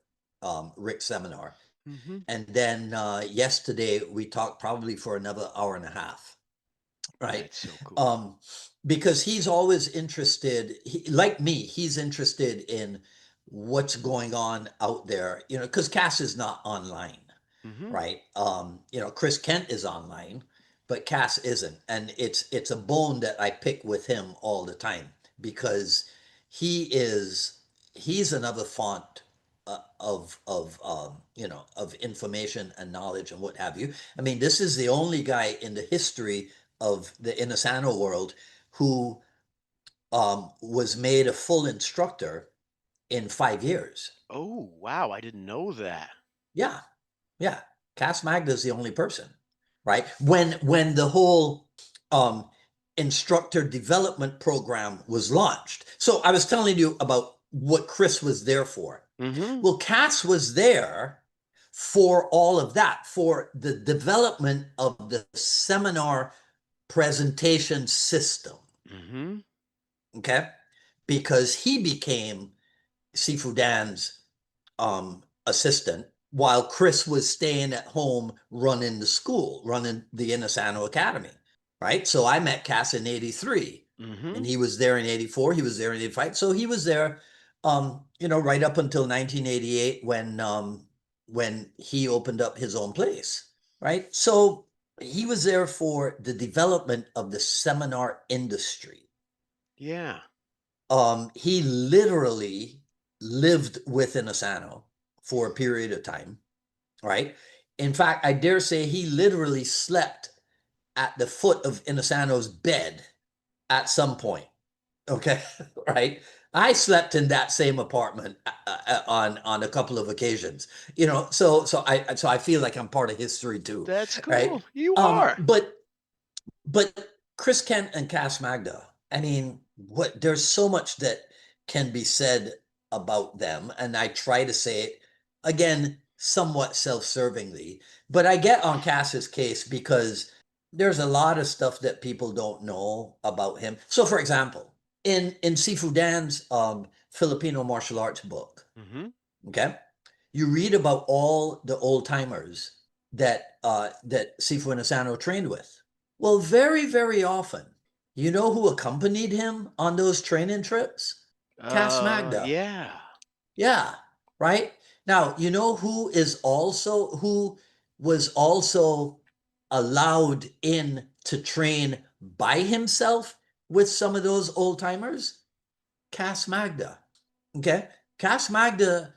Rick's seminar, Hmm. and then yesterday we talked probably for another hour and a half, right? That's so cool. Um, because he's always interested, like me, he's interested in what's going on out there, because Cass is not online, Hmm. right? Chris Kent is online, but Cass isn't, and it's a bone that I pick with him all the time because he is he's another font of information and knowledge and what have you. I mean, this is the only guy in the history of the Inasano world who was made a full instructor in 5 years. Oh, wow. I didn't know that. Yeah, yeah. Cass Magda is the only person, right? When the whole um, instructor development program was launched. So I was telling you about what Chris was there for. Hmm. Well, Cass was there for all of that, for the development of the seminar presentation system. Hmm. Okay, because he became Sifu Dan's assistant while Chris was staying at home running the school, running the Inasano Academy, right? So I met Cass in 83 Hmm. and he was there in 84. He was there in 85. So he was there, right up until 1988 when he opened up his own place, right? So he was there for the development of the seminar industry. Yeah. He literally lived within Asano for a period of time, right? In fact, I dare say he literally slept at the foot of Inasano's bed at some point. Okay, right? I slept in that same apartment on a couple of occasions. So I feel like I'm part of history too, That's right? cool. You Um, are. but but Chris Kent and Cass Magda, I mean, what there's so much that can be said about them, and I try to say it again somewhat self-servingly, but I get on Cass's case because there's a lot of stuff that people don't know about him. So, for example, in Sifu Dan's Filipino martial arts book, Hmm. okay, you read about all the old timers that Sifu Asano trained with. Well, very, very often, you know who accompanied him on those training trips? Cass Magda. Yeah. Yeah, right? Now, you know who was also allowed in to train by himself with some of those old timers? Cass Magda. Okay. Cass Magda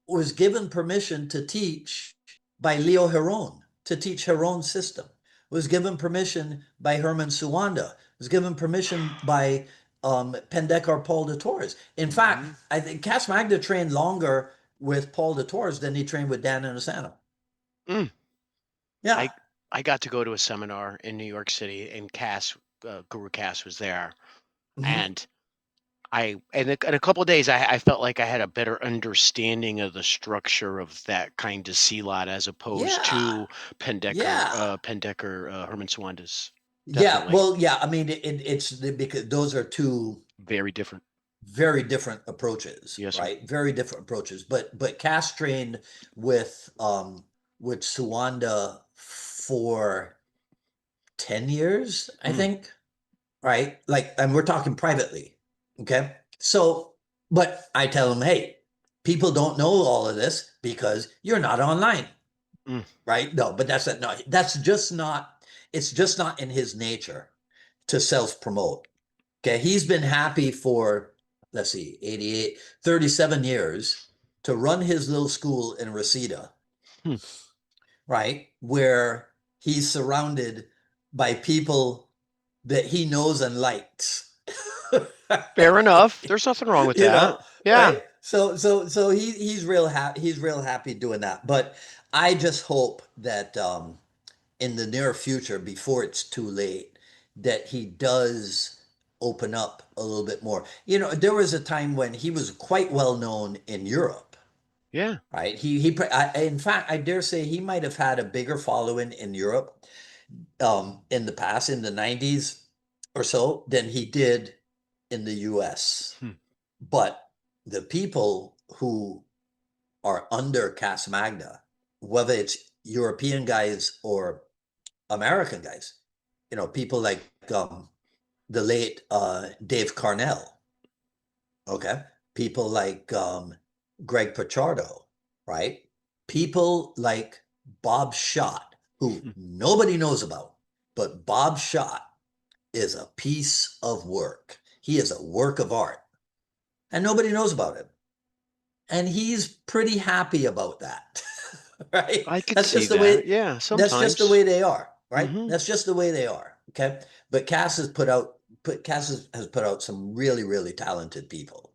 was given permission to teach by Leo Heron, to teach Heron's system. Was given permission by Herman Suwanda. Was given permission by Pendekar Paul de Torres. In fact, Hmm. I think Cass Magda trained longer with Paul de Torres than he trained with Dan Inosanto. Mm. Yeah. I I got to go to a seminar in New York City, and Guru Cass was there, Hmm. and in a couple of days, I felt like I had a better understanding of the structure of that kind of silat as opposed Yeah. to Yeah. Herman Swanda's. Yeah. Definitely Well, yeah. I mean, because those are two very different. very different approaches, Yes, sir. right? Very different approaches. But Cass trained with Suwanda for 10 years, I Mm, think, right? Like, and we're talking privately. Okay. So, but I tell him, hey, people don't know all of this because you're not online, mm, right? No, but it's just not in his nature to self promote. Okay, he's been happy for, let's see, 88, 37 years to run his little school in Reseda, hmm. right? Where he's surrounded by people that he knows and likes. Fair enough. There's nothing wrong with you that. know, Yeah. right? So he's real happy doing that. But I just hope that in the near future, before it's too late, that he does open up a little bit more. There was a time when he was quite well known in Europe, Yeah. right? In fact, I dare say he might have had a bigger following in Europe in the past, in the 90s or so, than he did in the US. Hmm. But the people who are under Cas Magna, whether it's European guys or American guys, people like the late Dave Carnell, okay? People like Greg Pichardo, right? People like Bob Schott, who Hmm. nobody knows about, but Bob Schott is a piece of work. He is a work of art, and nobody knows about him. And he's pretty happy about that, right? I could That's see just the that. way. Yeah, That's just the sometimes. way they are, right? Hmm. That's just the way they are. Okay, but Cass has put out some really really talented people,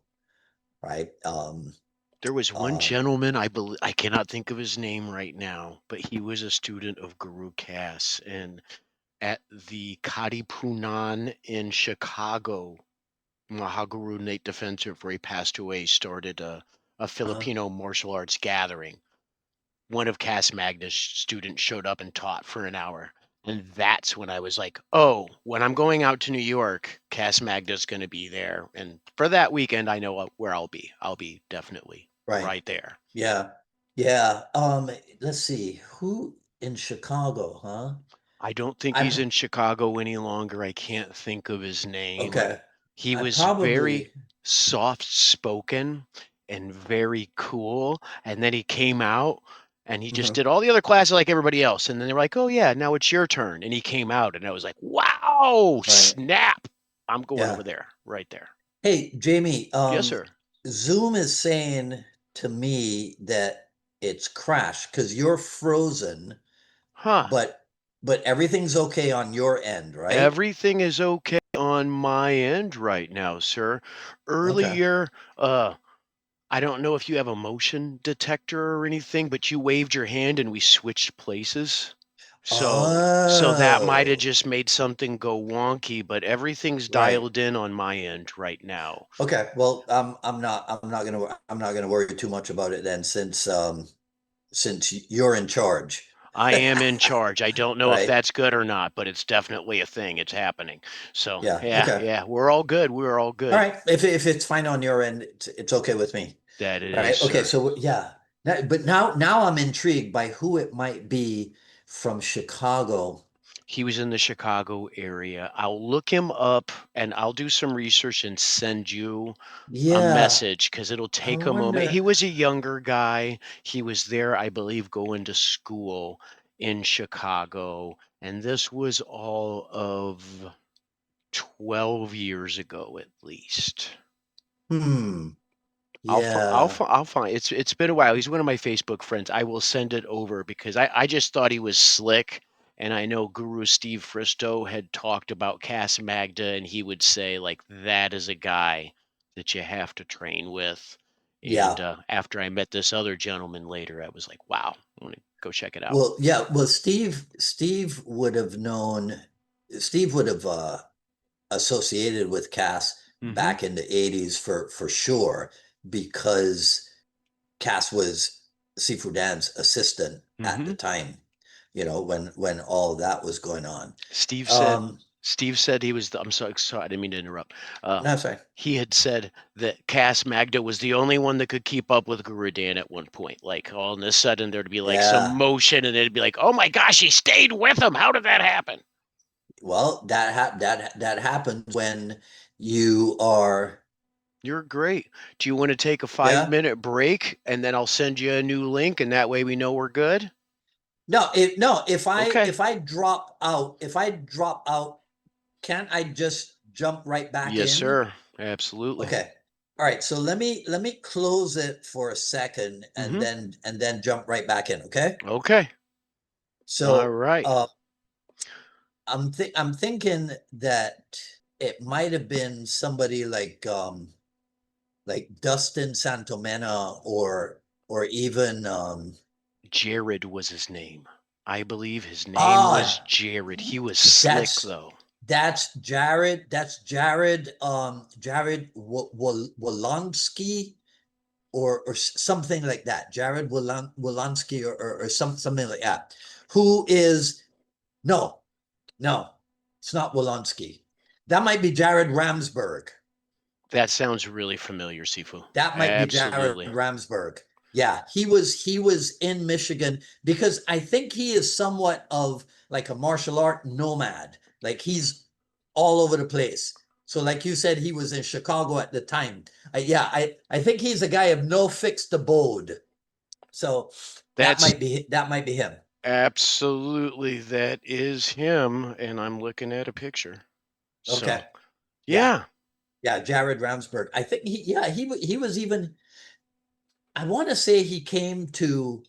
right? There was one Um, gentleman, I cannot think of his name right now, but he was a student of Guru Cass, and at the Kadi Punan in Chicago, Mahaguru Nate Defensor, before he passed away, started a uh, Filipino martial arts gathering. One of Cass Magna's students showed up and taught for an hour. And that's when I was like, oh, when I'm going out to New York, Cass Magna's going to be there. And for that weekend, I know where I'll be. I'll be definitely right. right there. Yeah. Yeah. Let's see. Who in Chicago, huh? I don't think he's I'm in Chicago any longer. I can't think of his name. okay. He I was very probably soft spoken and very cool. And then he came out and he just mhm, did all the other classes like everybody else. And then they were like, oh, yeah, now it's your turn. And he came out and I was like, wow, right. snap. I'm going over Yeah. there, right there. Hey, Jamie, Yes, sir. Zoom is saying to me that it's crashed because you're frozen, Huh. but everything's okay on your end, right? Everything is okay on my end right now, sir. Okay. Earlier, I don't know if you have a motion detector or anything, but you waved your hand and we switched places. So that might have Oh, just made something go wonky, but everything's right. dialed in on my end right now. Okay. Well, I'm not gonna worry too much about it then, since you're in charge. I am in charge. I don't know if Right? that's good or not, but it's definitely a thing. It's happening. So Yeah. yeah, Okay. yeah, we're all good. We're all All good. right. If it's fine on your end, it's okay with me. That it All is, right. Okay. sir. So yeah. But now I'm intrigued by who it might be from Chicago. He was in the Chicago area. I'll look him up and I'll do some research and send you a Yeah. message because it'll I take a moment. He wonder. was a younger guy. He was there, I believe, going to school in Chicago. And this was all of 12 years ago, at least. Hmm. Yeah. I'll find it's been a while. He's one of my Facebook friends. I will send it over because I just thought he was slick. And I know Guru Steve Fristo had talked about Cass Magda, and he would say, like, that is a guy that you have to train with. And Yeah. after I met this other gentleman later, I was like, wow, I'm gonna go check it out. Well, yeah. Well, Steve would have known. Steve would have associated with Cass Hmm. back in the 80s for sure, because Cass was Sifu Dan's assistant at Hmm. the time, when all of that was going on. Steve said Um, Steve said he was I'm sorry, I didn't mean to interrupt. Uh, no, sorry. he had said that Cass Magda was the only one that could keep up with Guru Dan at one point. Like all of a sudden there'd be like some Yeah. motion and it'd be like, oh my gosh, he stayed with him. How did that happen? Well, that happens when you are, You're great. Do you want to take a five yeah. minute break and then I'll send you a new link and that way we know we're good? No, if I Okay. if I drop out, can't I just jump right back Yes, in? sir. Absolutely. Okay. All right. So let me close it for a second and Hmm. then jump right back in. Okay. Okay. All So right. I'm thinking that it might have been somebody like Dustin Santomena, or even Jared was his name. I believe his name was ah Jared. He was slick that's though. Jared Wolonsky. or something like that. Jared Wolanski or something like that. Who is no, no, it's not Wolanski. That might be Jared Ramsberg. That sounds really familiar, Sifu. That might be Jared Absolutely. Ramsberg. Yeah, he was in Michigan because I think he is somewhat of like a martial art nomad. Like he's all over the place. So like you said, he was in Chicago at the time. I think he's a guy of no fixed abode. So That's that might be him. absolutely that is him, and I'm looking at a picture. So, Okay. Yeah. yeah. Yeah, Jared Ramsberg. I think he was even I want to say he came to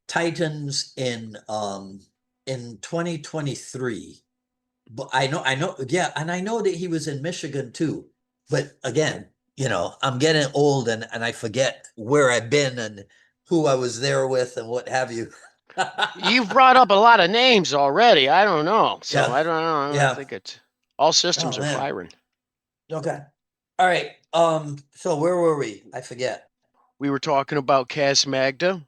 Titans in 2023. But I know, yeah, and I know that he was in Michigan too. But again, I'm getting old and I forget where I've been and who I was there with and what have you. You've brought up a lot of names already. I don't know. So Yeah. I don't know. I don't Yeah. think it's all systems Oh are man. firing. Okay. All right. So where were we? I forget. We were talking about Cas Magda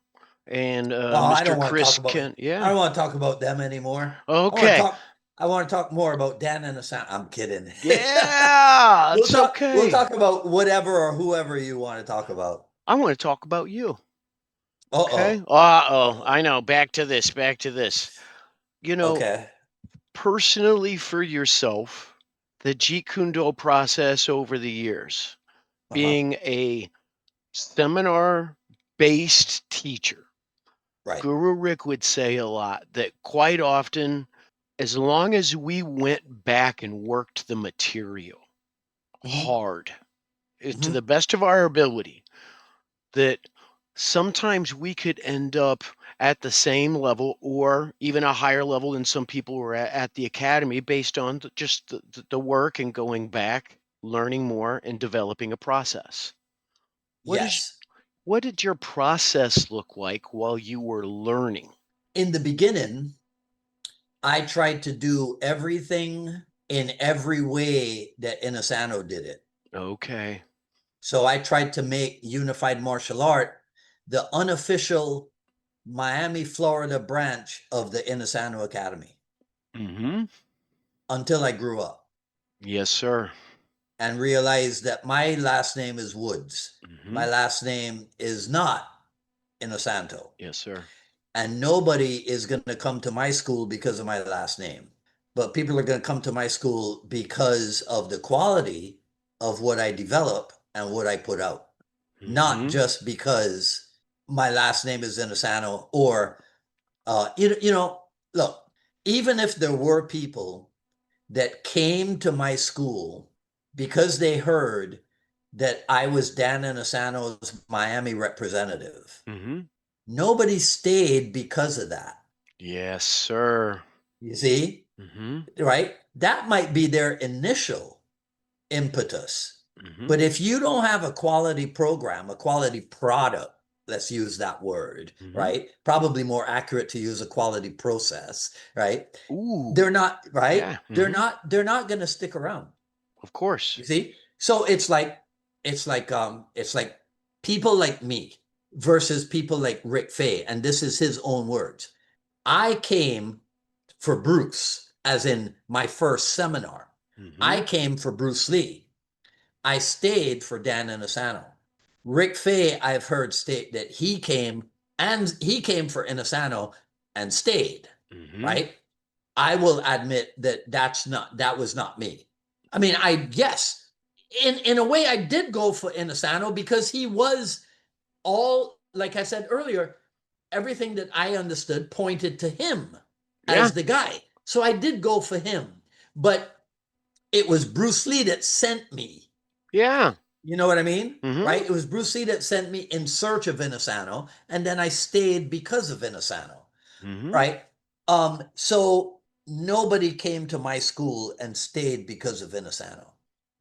and Oh, I Mr. don't want to Chris talk about Kent. I Yeah. don't want to talk about them anymore. I want to Okay. talk I want to talk more about Dan and the Sound. I'm kidding. Yeah, We'll it's okay. talk about whatever or whoever you want to talk about. I want to talk about you. Okay. Uh-oh. Uh-oh. Uh-oh. I know. Back to this. Back to this. You know, Okay. personally for yourself, the Jeet Kune Do process over the years, Uh-huh. being a seminar based teacher, Right. Guru Rick would say a lot that quite often, as long as we went back and worked the material Hmm. hard to Hmm. the best of our ability, that sometimes we could end up at the same level or even a higher level than some people were at the academy based on just the work and going back, learning more, and developing a process. What is Yes. what did your process look like while you were learning? In the beginning, I tried to do everything in every way that Inasano did it. Okay. So I tried to make unified martial art the unofficial Miami, Florida branch of the Inasano Academy Mm-hmm. until I grew up Yes, sir. and realized that my last name is Woods. Mm-hmm. My last name is not Inosanto. Yes, sir. And nobody is going to come to my school because of my last name. But people are going to come to my school because of the quality of what I develop and what I put out, not Mm-hmm. just because my last name is Inosano or, look, even if there were people that came to my school because they heard that I was Dan Inosano's Miami representative, Mm-hmm. nobody stayed because of that. Yes, sir. You see, Mm-hmm. right? That might be their initial impetus. Mm-hmm. But if you don't have a quality program, a quality product, let's use that word, Mm-hmm. right? Probably more accurate to use a quality process, right? Ooh. They're not, right? Yeah. Mm-hmm. They're not going to stick around. Of course. You see? So it's like people like me versus people like Rick Fay, and this is his own words. I came for Bruce, as in my first seminar. Mm-hmm. I came for Bruce Lee. I stayed for Dan Inosanto. Rick Fay, I've heard state that he came for Inosanto and stayed, Mm-hmm. right? I will admit that that was not me. I mean, I yes, in a way, I did go for Inosanto because he was all like I said earlier, everything that I understood pointed to him Yeah. as the guy. So I did go for him, but it was Bruce Lee that sent me. Yeah. You know what I mean? Mm-hmm. Right? It was Bruce Lee that sent me in search of Inosanto, and then I stayed because of Inosanto. Mm-hmm. Right? So nobody came to my school and stayed because of Inosanto.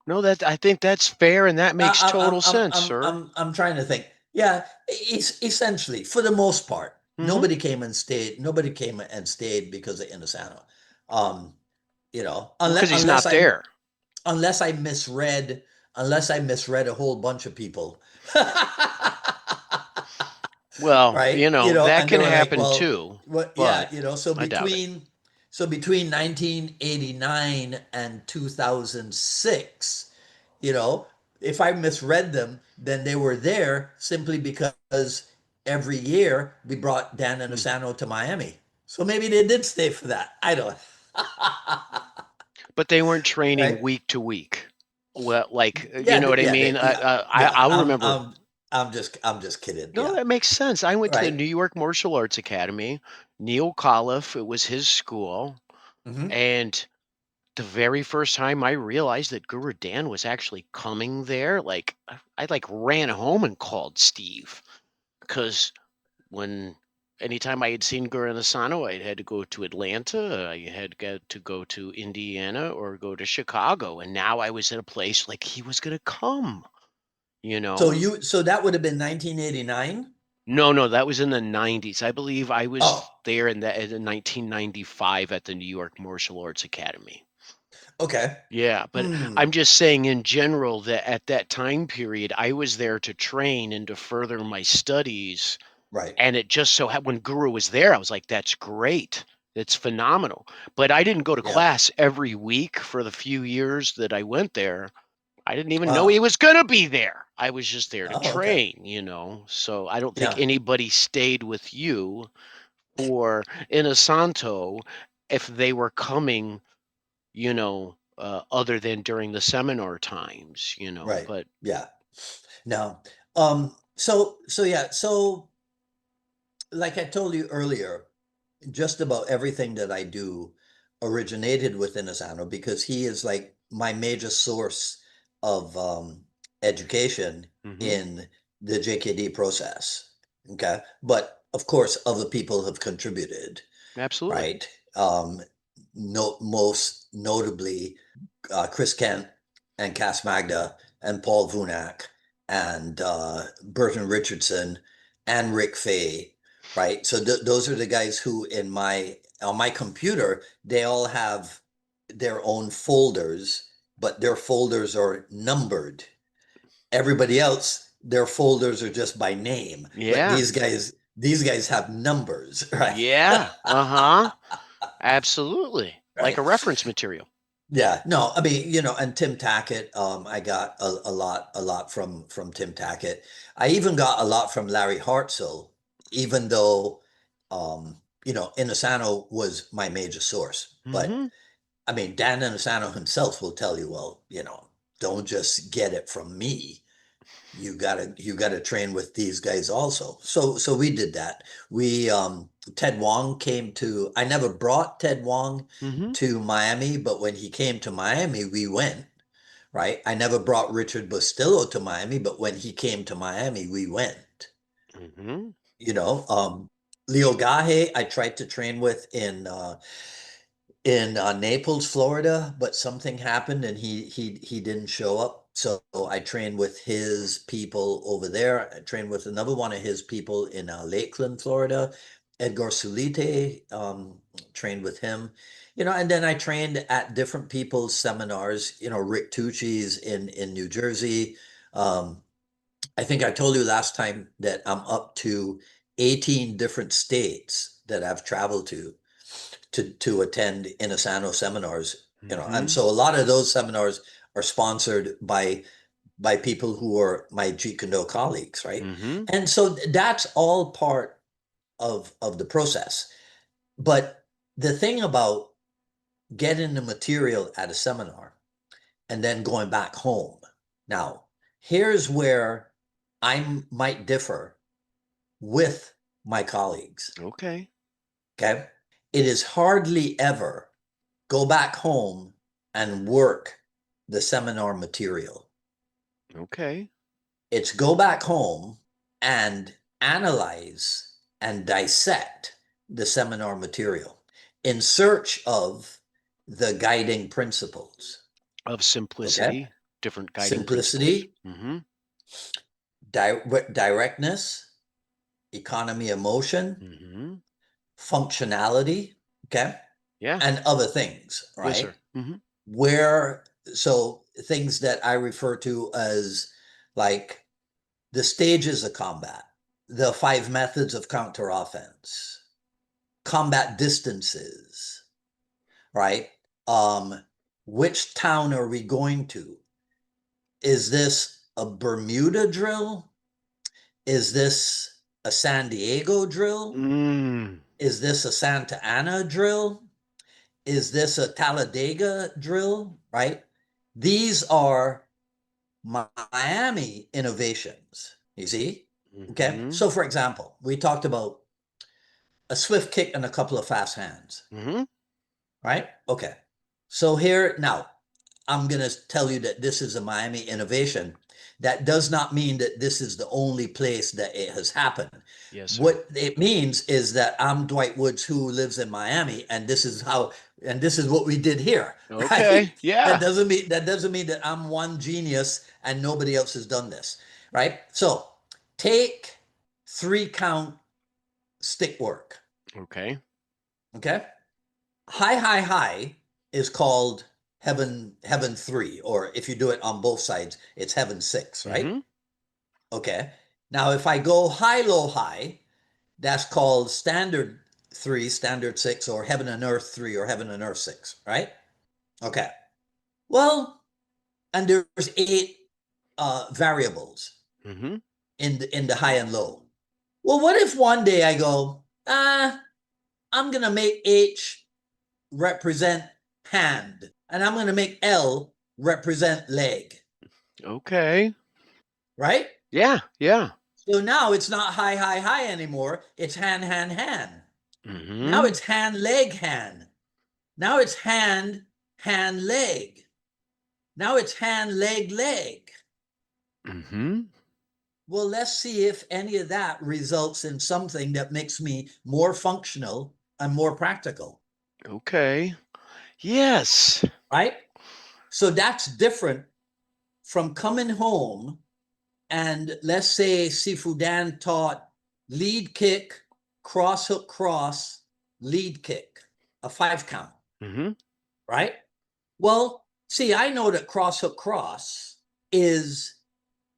No, that I think that's fair and that makes total sense, sir. I'm trying to think. Yeah, essentially, for the most part, Mm-hmm. nobody came and stayed. Nobody came and stayed because of Inosanto. Um, Well, because he's not there. unless I misread, unless I misread a whole bunch of people. Well, right? that And they can were like, happen well, too, what? but Yeah, so I doubt it. between 1989 and 2006, you know, if I misread them, then they were there simply because every year we brought Dan and Hmm. Asano to Miami. So maybe they did stay for that. I don't. But they weren't training Right? week to week. Well, like, you Yeah, know what I yeah, mean? yeah, yeah. I'll remember. I'm just kidding. No, Yeah, that makes sense. I went to the right. New York Martial Arts Academy. Neil Koloff, it was his school. Hmm. And the very first time I realized that Guru Dan was actually coming there, like, I like ran home and called Steve because when anytime I had seen Guru Asano, I had to go to Atlanta, I had got to go to Indiana or go to Chicago, and now I was in a place like he was gonna come, you know? So that would have been 1989. No, no, that was in the 90s. I believe I was Oh, there in 1995 at the New York Martial Arts Academy. okay. Yeah, but Hmm. I'm just saying in general that at that time period, I was there to train and to further my studies. Right. And it just so happened when Guru was there, I was like, that's great. It's phenomenal. But I didn't go to Yeah. class every week for the few years that I went there. I didn't even know he Wow. was going to be there. I was just there to Oh, okay. train. So I don't think Yeah. anybody stayed with you for Inosanto if they were coming, other than during the seminar times. Right. But Yeah. No. So yeah. So like I told you earlier, just about everything that I do originated within Asano because he is like my major source of education hmm in the JKD process. Okay. But of course, other people have contributed, absolutely. right? No, most notably, Chris Kent and Cass Magda and Paul Vunak and Burton Richardson and Rick Fay, right? So those are the guys who in my on my computer they all have their own folders, but their folders are numbered. Everybody else, their folders are just by name, but Yeah. these guys have numbers, right? Yeah. Uh-huh. Absolutely. Like Right. a reference material. Yeah, no, I mean, and Tim Tackett, I got a lot from Tim Tackett. I even got a lot from Larry Hartzell, even though, Inasano was my major source. But hmm I mean, Dan Inasano himself will tell you, well, don't just get it from me. You gotta train with these guys also. So we did that. Ted Wong came to I never brought Ted Wong hmm to Miami, but when he came to Miami, we went, right? I never brought Richard Bustillo to Miami, but when he came to Miami, we went. hmm You know, Leo Gahe, I tried to train with in Naples, Florida, but something happened and he didn't show up. So I trained with his people over there. I trained with another one of his people in Lakeland, Florida. Edgar Sulite, trained with him, and then I trained at different people's seminars. Rick Tucci's in New Jersey. Um, I think I told you last time that I'm up to 18 different states that I've traveled to attend Inasano seminars, and hmm so a lot of those seminars are sponsored by people who are my Jeet Kune Do colleagues, right? hmm And so that's all part of the process. But the thing about getting the material at a seminar and then going back home. Now, here's where I might differ with my colleagues. Okay. Okay. It is hardly ever go back home and work the seminar material. Okay. It's go back home and analyze and dissect the seminar material in search of the guiding principles. Of Okay. simplicity, different guiding principles. Simplicity, hmm directness, economy of motion, hmm functionality, okay, Yeah. and other things, Yes, sir. right? hmm Where so things that I refer to as like the stages of combat. the 5 methods of counteroffense, combat distances, right? Which town are we going to? Is this a Bermuda drill? Is this a San Diego drill? Mm. Is this a Santa Ana drill? Is this a Talladega drill? Right? These are Miami innovations. You see? Okay. Mm-hmm. So, for example, we talked about a swift kick and a couple of fast hands. Mm-hmm. Right? Okay. So, here now, I'm going to tell you that this is a Miami innovation. That does not mean that this is the only place that it has happened. Yes, sir. What it means is that I'm Dwight Woods who lives in Miami, and this is what we did here, right? Okay. Yeah. That doesn't mean that I'm one genius and nobody else has done this, right? So take 3 count stick work. Okay. Okay. High is called heaven 3, or if you do it on both sides, it's heaven 6, right? Mm-hmm. Okay. Now, if I go low, high, that's called standard 3, standard 6, or heaven and earth 3, or heaven and earth 6, right? Okay. Well, and there's 8 variables Mm-hmm. in the high and low. Well, what if one day I go, I'm gonna make H represent hand, and I'm gonna make L represent leg, Okay. right? Yeah. Yeah. So now it's not high anymore. It's hand, hand, hand. Now Mm-hmm. it's hand, leg, hand. Now it's hand, hand, leg. Now it's hand, leg, leg. Mm-hmm. Well, let's see if any of that results in something that makes me more functional and more practical, Okay. Yes. right? So that's different from coming home and let's say Sifu Dan taught lead kick, cross hook cross, lead kick, a 5 count, Mm-hmm. right? Well, see, I know that cross hook cross is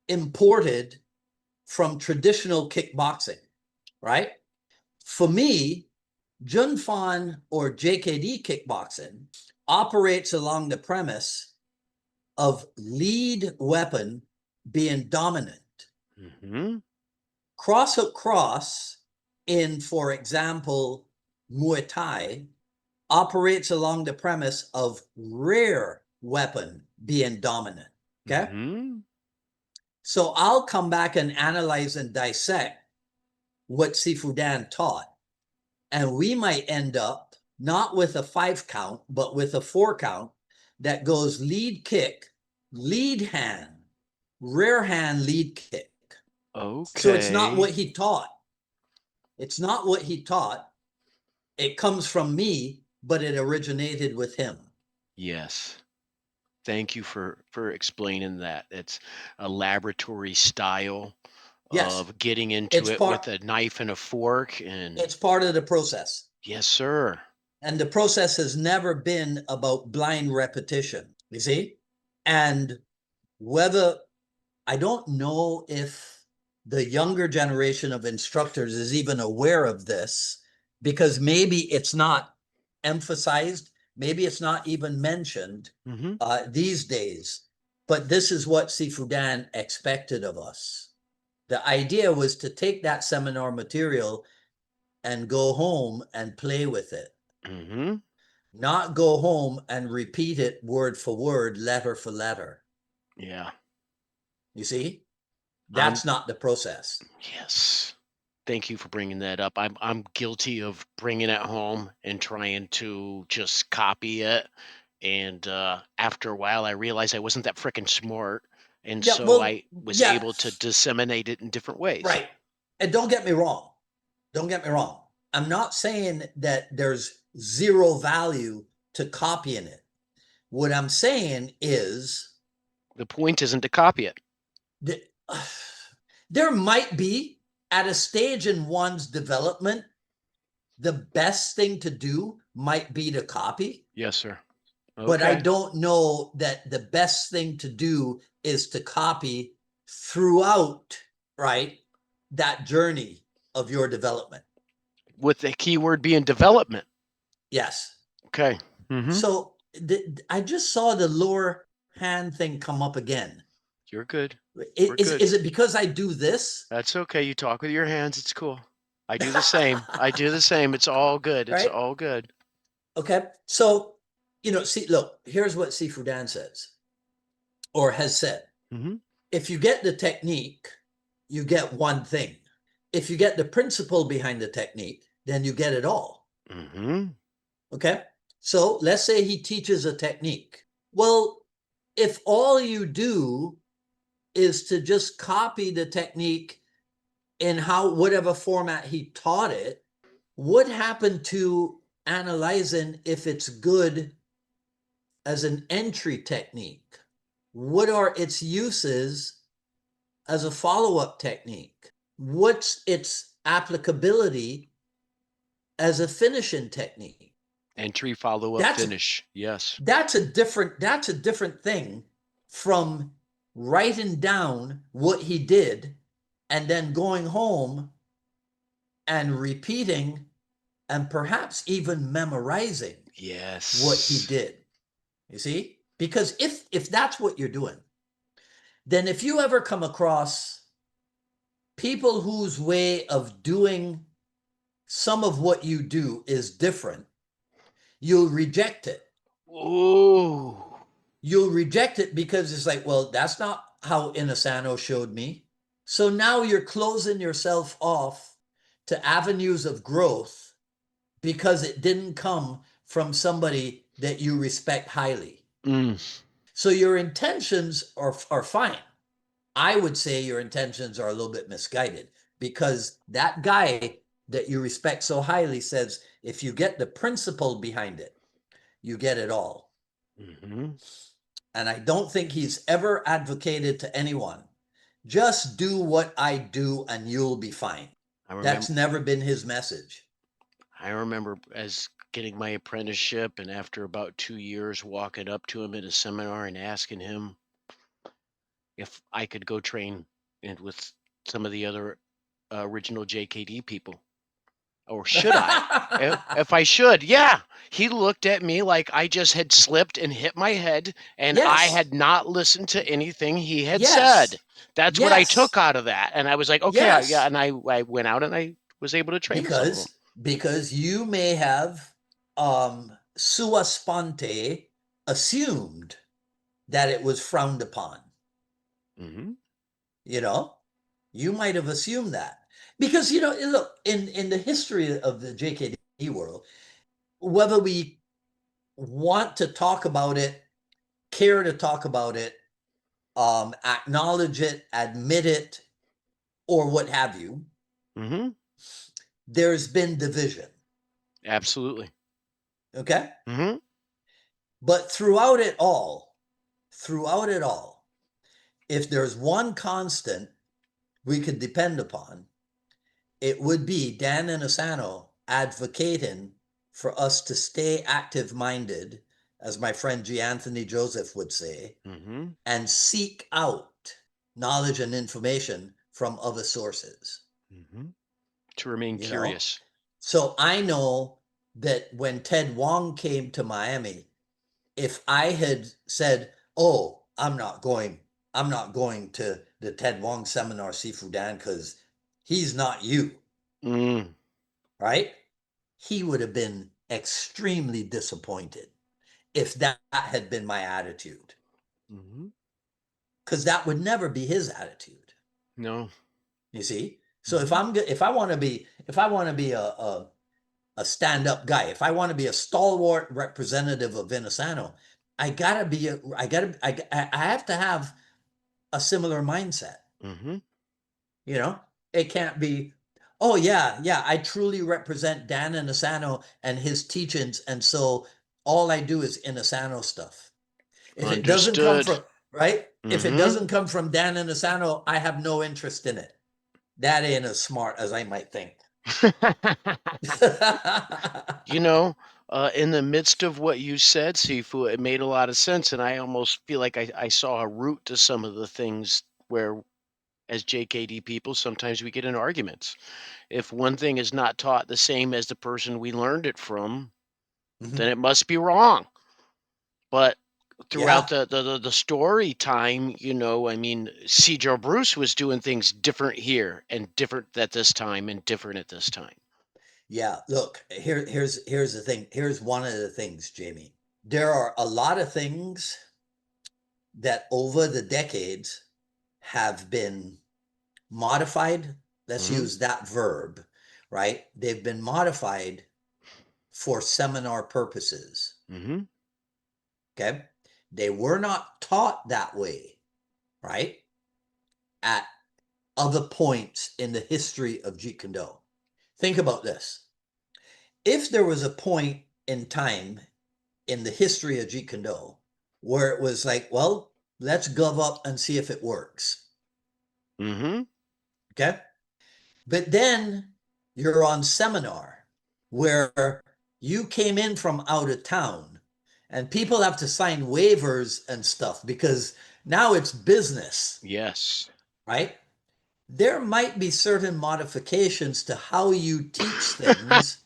imported from traditional kickboxing, right? For me, Jun Fan or JKD kickboxing operates along the premise of lead weapon being dominant. Mm-hmm. Cross hook cross in, for example, Muay Thai operates along the premise of rear weapon being dominant. Okay. Mm-hmm. So I'll come back and analyze and dissect what Sifu Dan taught. And we might end up not with a 5 count, but with a 4 count that goes lead kick, lead hand, rear hand, lead kick. So it's not Okay. what he taught. It's not what he taught. It comes from me, but it originated with him. Yes. Thank you for explaining that. It's a laboratory style Yes, of getting into it's it part with a knife and a fork and it's part of the process. yes, sir. And the process has never been about blind repetition, you see? And whether I don't know if the younger generation of instructors is even aware of this because maybe it's not emphasized, maybe it's not even mentioned Mm-hmm. these days. But this is what Sifu Dan expected of us. The idea was to take that seminar material and go home and play with it, Mm-hmm. not go home and repeat it word for word, letter for letter. Yeah. You see? I'm That's not the process. yes. Thank you for bringing that up. I'm guilty of bringing it home and trying to just copy it. And after a while, I realized I wasn't that freaking smart, and Yeah, so well, I was yeah, able to disseminate it in different ways. right. And don't get me wrong. Don't get me wrong. I'm not saying that there's zero value to copying it. What I'm saying is The point isn't to copy it. that there might be at a stage in one's development, the best thing to do might be to copy, Yes, sir. but I Okay. don't know that the best thing to do is to copy throughout, right? that journey of your development. With the keyword being development. Yes. Okay. Mm-hmm. So I just saw the lower hand thing come up again. You're good. We're Is good. is it because I do this? That's okay. You talk with your hands. It's cool. I do the same. I do the same. It's all good. It's Right? all good. Okay. So, see, look, here's what Sifu Dan says or has said. Mm-hmm. If you get the technique, you get one thing. If you get the principle behind the technique, then you get it all. Mm-hmm. Okay. So let's say he teaches a technique. Well, if all you do is to just copy the technique in whatever format he taught it, what happened to analyzing if it's good as an entry technique? What are its uses as a follow-up technique? What's its applicability as a finishing technique? Entry, follow up, That's finish. Yes. that's a different thing from writing down what he did and then going home and repeating and perhaps even memorizing what he Yes. did. You see? Because if that's what you're doing, then if you ever come across people whose way of doing some of what you do is different, you'll reject it. Ooh. You'll reject it because it's like, well, that's not how Inasano showed me. So now you're closing yourself off to avenues of growth because it didn't come from somebody that you respect highly. Mm. So your intentions are fine. I would say your intentions are a little bit misguided because that guy that you respect so highly says, if you get the principle behind it, you get it all. Mm-hmm. And I don't think he's ever advocated to anyone, just do what I do and you'll be fine. I remember That's never been his message. I remember as getting my apprenticeship and after about 2 years walking up to him at a seminar and asking him if I could go train and with some of the other original JKD people. Or should I? If I should, yeah. He looked at me like I just had slipped and hit my head and I Yes. had not listened to anything he had said. Yes. That's what I Yes. took out of that. And I was like, okay, yeah. Yes. And I went out and I was able to train with some of them. Because you may have sua sponte assumed that it was frowned upon. Mm-hmm. You know, you might have assumed that because look, in the history of the JKD world, whether we want to talk about it, care to talk about it, acknowledge it, admit it, or what have you, Mm-hmm. there's been division. Absolutely. Okay. Mm-hmm. But throughout it all, if there's one constant we could depend upon, it would be Dan and Asano advocating for us to stay active minded, as my friend G. Anthony Joseph would say, Mm-hmm. and seek out knowledge and information from other sources. Mm-hmm. To remain You know, curious. so I know that when Ted Wong came to Miami, if I had said, "Oh, I'm not going to the Ted Wong seminar, Sifu Dan, because he's not you," Mm. right? He would have been extremely disappointed if that had been my attitude, Mm-hmm. because that would never be his attitude. No. You see, so Mm-hmm. if I want to be a stand-up guy, if I want to be a stalwart representative of Inasano, I have to have a similar mindset. Mm-hmm. You know, it can't be, oh yeah, I truly represent Dan Inasano and his teachings, and so all I do is Inasano stuff. If it doesn't come Understood. from right, if it Mm-hmm. doesn't come from Dan Inasano, I have no interest in it. That ain't as smart as I might think. You know, in the midst of what you said, Sifu, it made a lot of sense, and I almost feel like I saw a root to some of the things where as JKD people, sometimes we get in arguments. If one thing is not taught the same as the person we learned it from, then Mhm. it must be wrong. But throughout Yeah. the story time, I mean, C. Joe Bruce was doing things different here and different at this time and different at this time. Yeah. Look, here's the thing. Here's one of the things, Jamie. There are a lot of things that over the decades have been modified. Let's Mm-hmm. use that verb, right? They've been modified for seminar purposes. Mm-hmm. Okay. They were not taught that way, right? At other points in the history of Jeet Kune Do. Think about this. If there was a point in time in the history of Jeet Kune Do where it was like, well, let's gov up and see if it works. Mm-hmm. Okay. But then you're on seminar where you came in from out of town and people have to sign waivers and stuff because now it's business, Yes. right? There might be certain modifications to how you teach things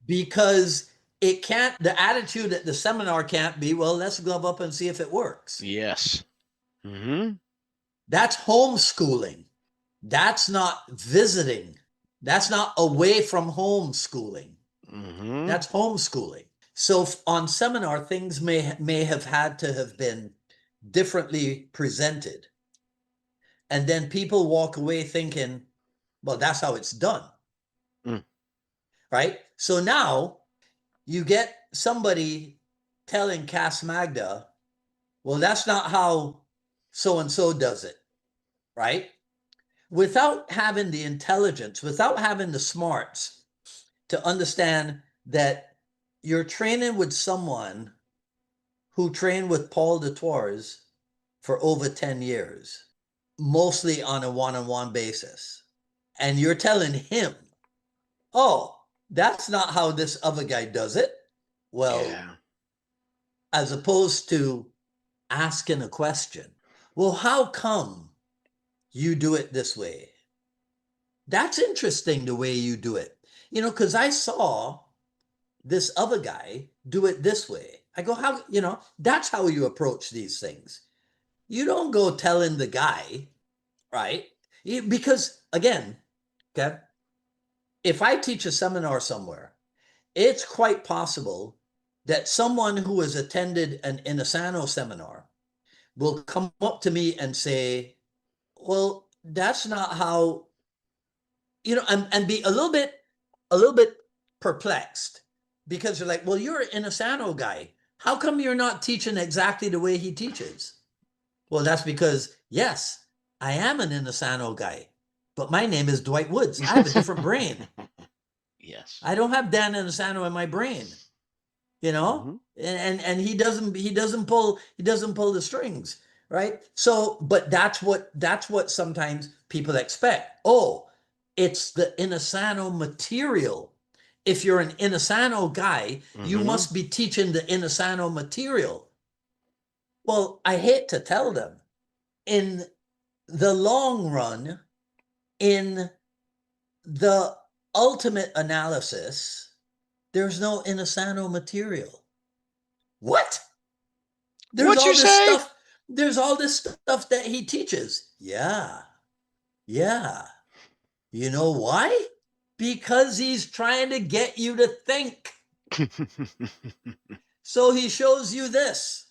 because it can't, the attitude at the seminar can't be, well, let's glove up and see if it works. Yes. Mm-hmm. That's homeschooling. That's not visiting. That's not away from home schooling. Mm-hmm. That's homeschooling. So on seminar, things may have had to have been differently presented. And then people walk away thinking, well, that's how it's done. Mm. Right? So now you get somebody telling Cass Magda, well, that's not how so and so does it, right? Without having the intelligence, without having the smarts to understand that you're training with someone who trained with Paul de Tours for over 10 years, mostly on a one-on-one basis. And you're telling him, oh, that's not how this other guy does it. Well, Yeah. as opposed to asking a question, well, how come you do it this way? That's interesting the way you do it. Because I saw this other guy do it this way. I go, how, that's how you approach these things. You don't go telling the guy, right? Because again, okay, if I teach a seminar somewhere, it's quite possible that someone who has attended an Inasano seminar will come up to me and say, well, that's not how, and be a little bit perplexed because they're like, well, you're an Inasano guy. How come you're not teaching exactly the way he teaches? Well, that's because, yes, I am an Inasano guy, but my name is Dwight Woods. I have a different brain. Yes. I don't have Dan Inasano in my brain, you know? Mm-hmm. And he doesn't pull the strings, right? So, but that's what sometimes people expect. Oh, it's the Inasano material. If you're an Inasano guy, you Mm-hmm. must be teaching the Inasano material. Well, I hate to tell them, in the long run, in the ultimate analysis, there's no Inasano material. What? There's What'd you all this say? stuff. There's all this stuff that he teaches. Yeah. Yeah. You know why? Because he's trying to get you to think. So he shows you this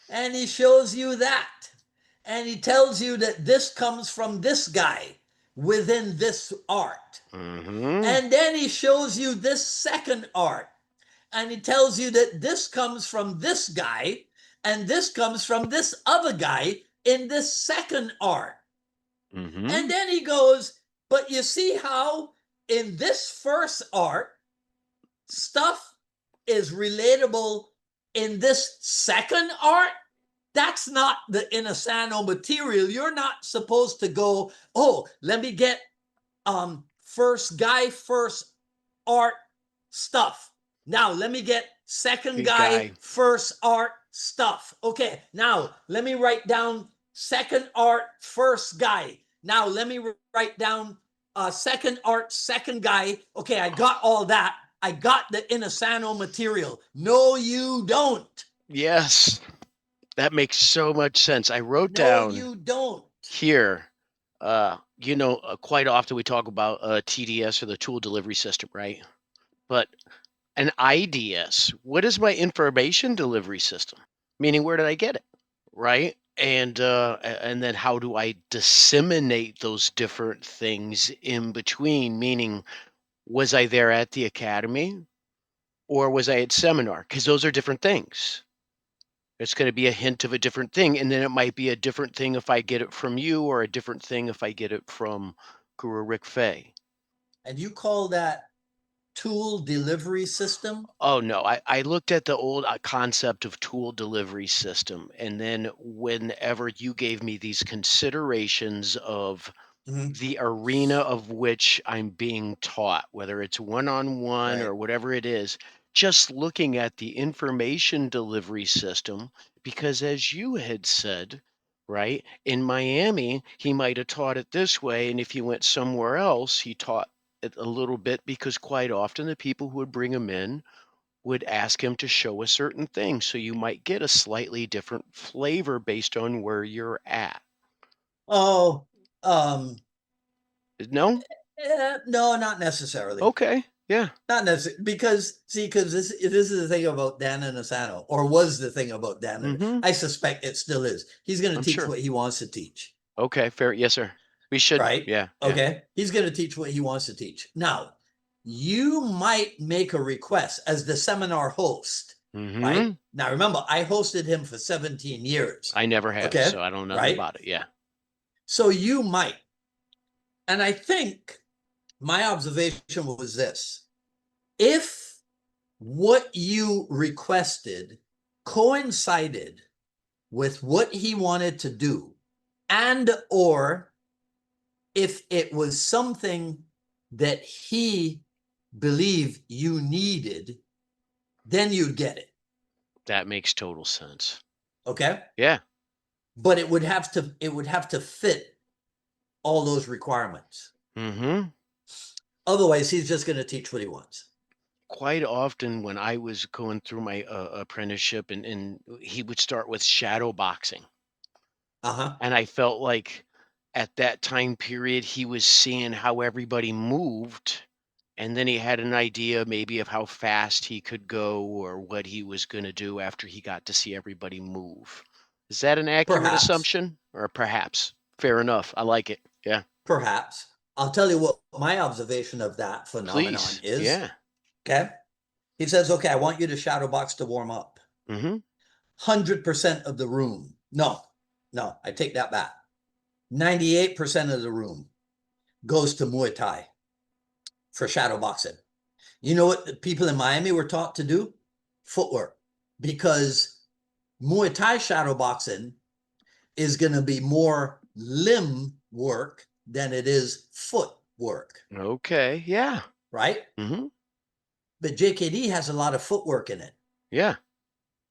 and he shows you that. And he tells you that this comes from this guy within this art. Mm-hmm. And then he shows you this second art. And he tells you that this comes from this guy and this comes from this other guy in this second art. Mm-hmm. And then he goes, but you see how in this first art, stuff is relatable in this second art? That's not the Inasano material. You're not supposed to go, oh, let me get first guy, first art stuff. Now let me get second Good guy, guy. first art stuff. Okay, now let me write down second art, first guy. Now let me write down second art, second guy. Okay, I got all that. I got the Inasano material. No, you don't. Yes, that makes so much sense. I wrote No, down you don't. here, quite often we talk about TDS or the tool delivery system, right? But an IDS, what is my information delivery system? Meaning, where did I get it? Right? And then how do I disseminate those different things in between? Meaning, was I there at the academy or was I at seminar? Because those are different things. It's going to be a hint of a different thing, and then it might be a different thing if I get it from you, or a different thing if I get it from Guru Rick Fay. And you call that tool delivery system? Oh no, I looked at the old concept of tool delivery system, and then whenever you gave me these considerations of Mhm. the arena of which I'm being taught, whether it's one-on-one Right. or whatever it is, just looking at the information delivery system, because as you had said, right, in Miami, he might have taught it this way, and if he went somewhere else, he taught it a little bit because quite often the people who would bring him in would ask him to show a certain thing. So you might get a slightly different flavor based on where you're at. Oh, um, No? no, not necessarily. Okay. Yeah. Not necessarily, because see, because this is the thing about Dan and Asano, or was the thing about Dan, and Mm-hmm. I suspect it still is. He's going to I'm teach sure. what he wants to teach, Okay. Fair. Yes, sir. We should. right? Yeah. Yeah. Okay, he's going to teach what he wants to teach. Now, you might make a request as the seminar host, right? Mm-hmm. Now, remember, I hosted him for 17 years. I never have, Okay, so I don't know nothing right? about it. Yeah. So you might, and I think my observation was this: if what you requested coincided with what he wanted to do, and or if it was something that he believed you needed, then you'd get it. That makes total sense. Okay, Yeah. but it would have to fit all those requirements. Mm-hmm. Otherwise, he's just going to teach what he wants. Quite often when I was going through my apprenticeship, and he would start with shadow boxing. Uh-huh. And I felt like at that time period, he was seeing how everybody moved. And then he had an idea maybe of how fast he could go or what he was going to do after he got to see everybody move. Is that an accurate Perhaps. assumption? Or perhaps? Fair enough. I like it. Yeah. Perhaps. I'll tell you what my observation of that phenomenon Please. is. Yeah. Okay. He says, okay, I want you to shadow box to warm up. Mm-hmm. 100% of the room. No, no, I take that back. 98% of the room goes to Muay Thai for shadow boxing. You know what the people in Miami were taught to do? Footwork. Because Muay Thai shadow boxing is going to be more limb work than it is foot work, Okay. Yeah. right? Mm-hmm. But JKD has a lot of footwork in it. Yeah.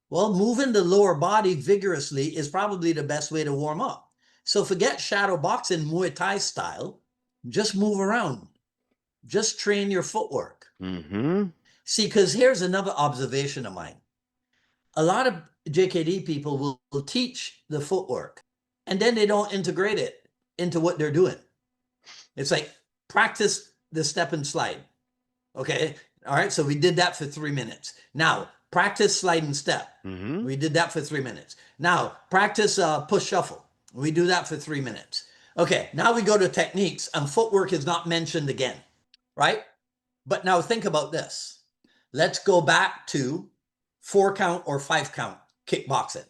Well, moving the lower body vigorously is probably the best way to warm up. So forget shadow boxing Muay Thai style. Just move around. Just train your footwork. Mm-hmm. See, because here's another observation of mine. A lot of JKD people will teach the footwork and then they don't integrate it into what they're doing. It's like practice the step and slide. Okay. All right. So we did that for 3 minutes. Now practice slide and step. Mm-hmm. We did that for 3 minutes. Now practice push shuffle. We do that for 3 minutes. Okay. Now we go to techniques and footwork is not mentioned again. Right. But now think about this. Let's go back to 4 count or 5 count kickboxing,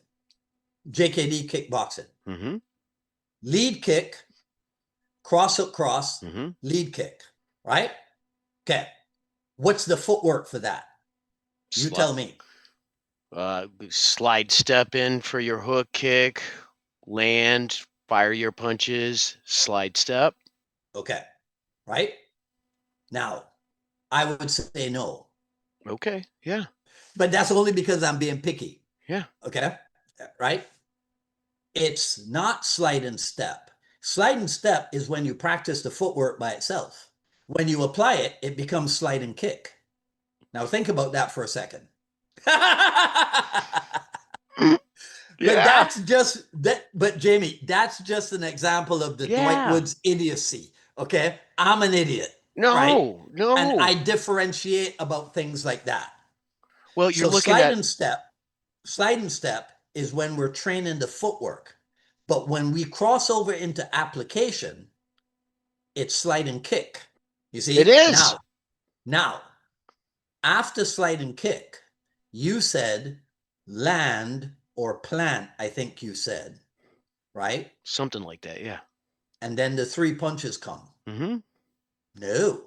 JKD kickboxing. Mm-hmm. Lead kick, cross hook cross, Mm-hmm. lead kick, right? Okay. What's the footwork for that? You tell me. Slide step in for your hook kick, land, fire your punches, slide step. Okay. Right? Now, I would say no. Okay. Yeah. But that's only because I'm being picky. Yeah. Okay. Right? It's not slide and step. Slide and step is when you practice the footwork by itself. When you apply it, it becomes slide and kick. Now think about that for a second. But Yeah. that's just that. But Jamie, that's just an example of the Dwight Yeah. Woods idiocy. Okay, I'm an idiot, right? No, And I no. differentiate about things like that. Well, you're So looking at slide and step is when we're training the footwork. But when we cross over into application, it's slide and kick. You it see? is Now, after slide and kick, you said land or plant, I think you said, right? something like that. Yeah. And then the three punches come. Mm-hmm. No,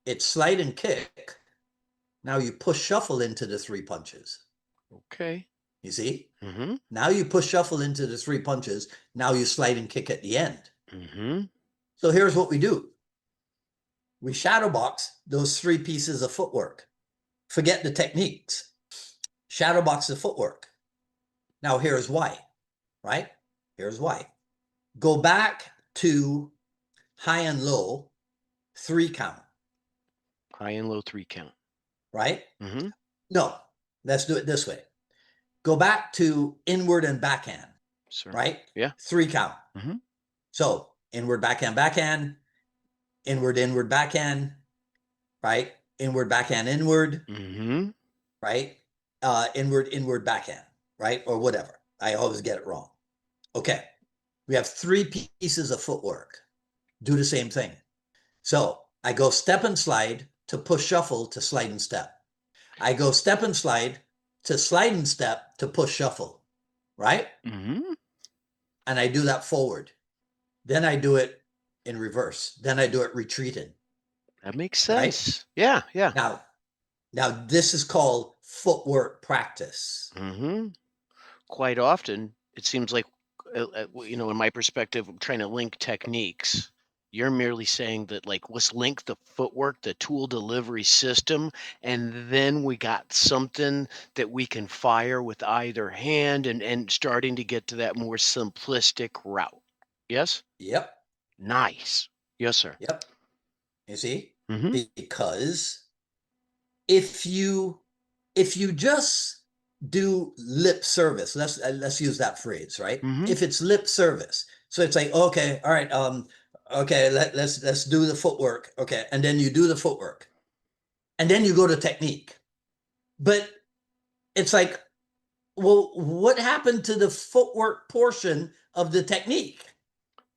it's slide and kick. Now you push shuffle into the three punches. Okay. You see? Mm-hmm. Now you push shuffle into the three punches. Now you slide and kick at the end. Mm-hmm. So here's what we do. We shadow box those three pieces of footwork. Forget the techniques. Shadow box the footwork. Now here's why, right? Here's why. Go back to high and low, 3 count, High and low 3 count. right? Mm-hmm. No, let's do it this way. Go back to inward and backhand, Sir. right? Yeah. 3 count. Mm-hmm. So inward, backhand, inward, backhand, right? Inward, backhand, inward, Mm-hmm. right? Inward, backhand, right? Or whatever. I always get it wrong. Okay. We have three pieces of footwork. Do the same thing. So I go step and slide to push shuffle to slide and step. I go step and slide to slide and step to push shuffle, right? Mm-hmm. And I do that forward. Then I do it in reverse. Then I do it retreating, That makes right? sense. Yeah. Yeah. Now, this is called footwork practice. Mm-hmm. Quite often, it seems like, in my perspective, I'm trying to link techniques. You're merely saying that, like, let's link the footwork, the tool delivery system, and then we got something that we can fire with either hand and starting to get to that more simplistic route. Yes? Yep. Nice. Yes, sir. Yep. You see? Mm-hmm. Because if you just do lip service, let's use that phrase, right? Mm-hmm. If it's lip service, so it's like, okay, all right, okay, let's do the footwork, okay, and then you do the footwork, and then you go to technique, but it's like, well, what happened to the footwork portion of the technique,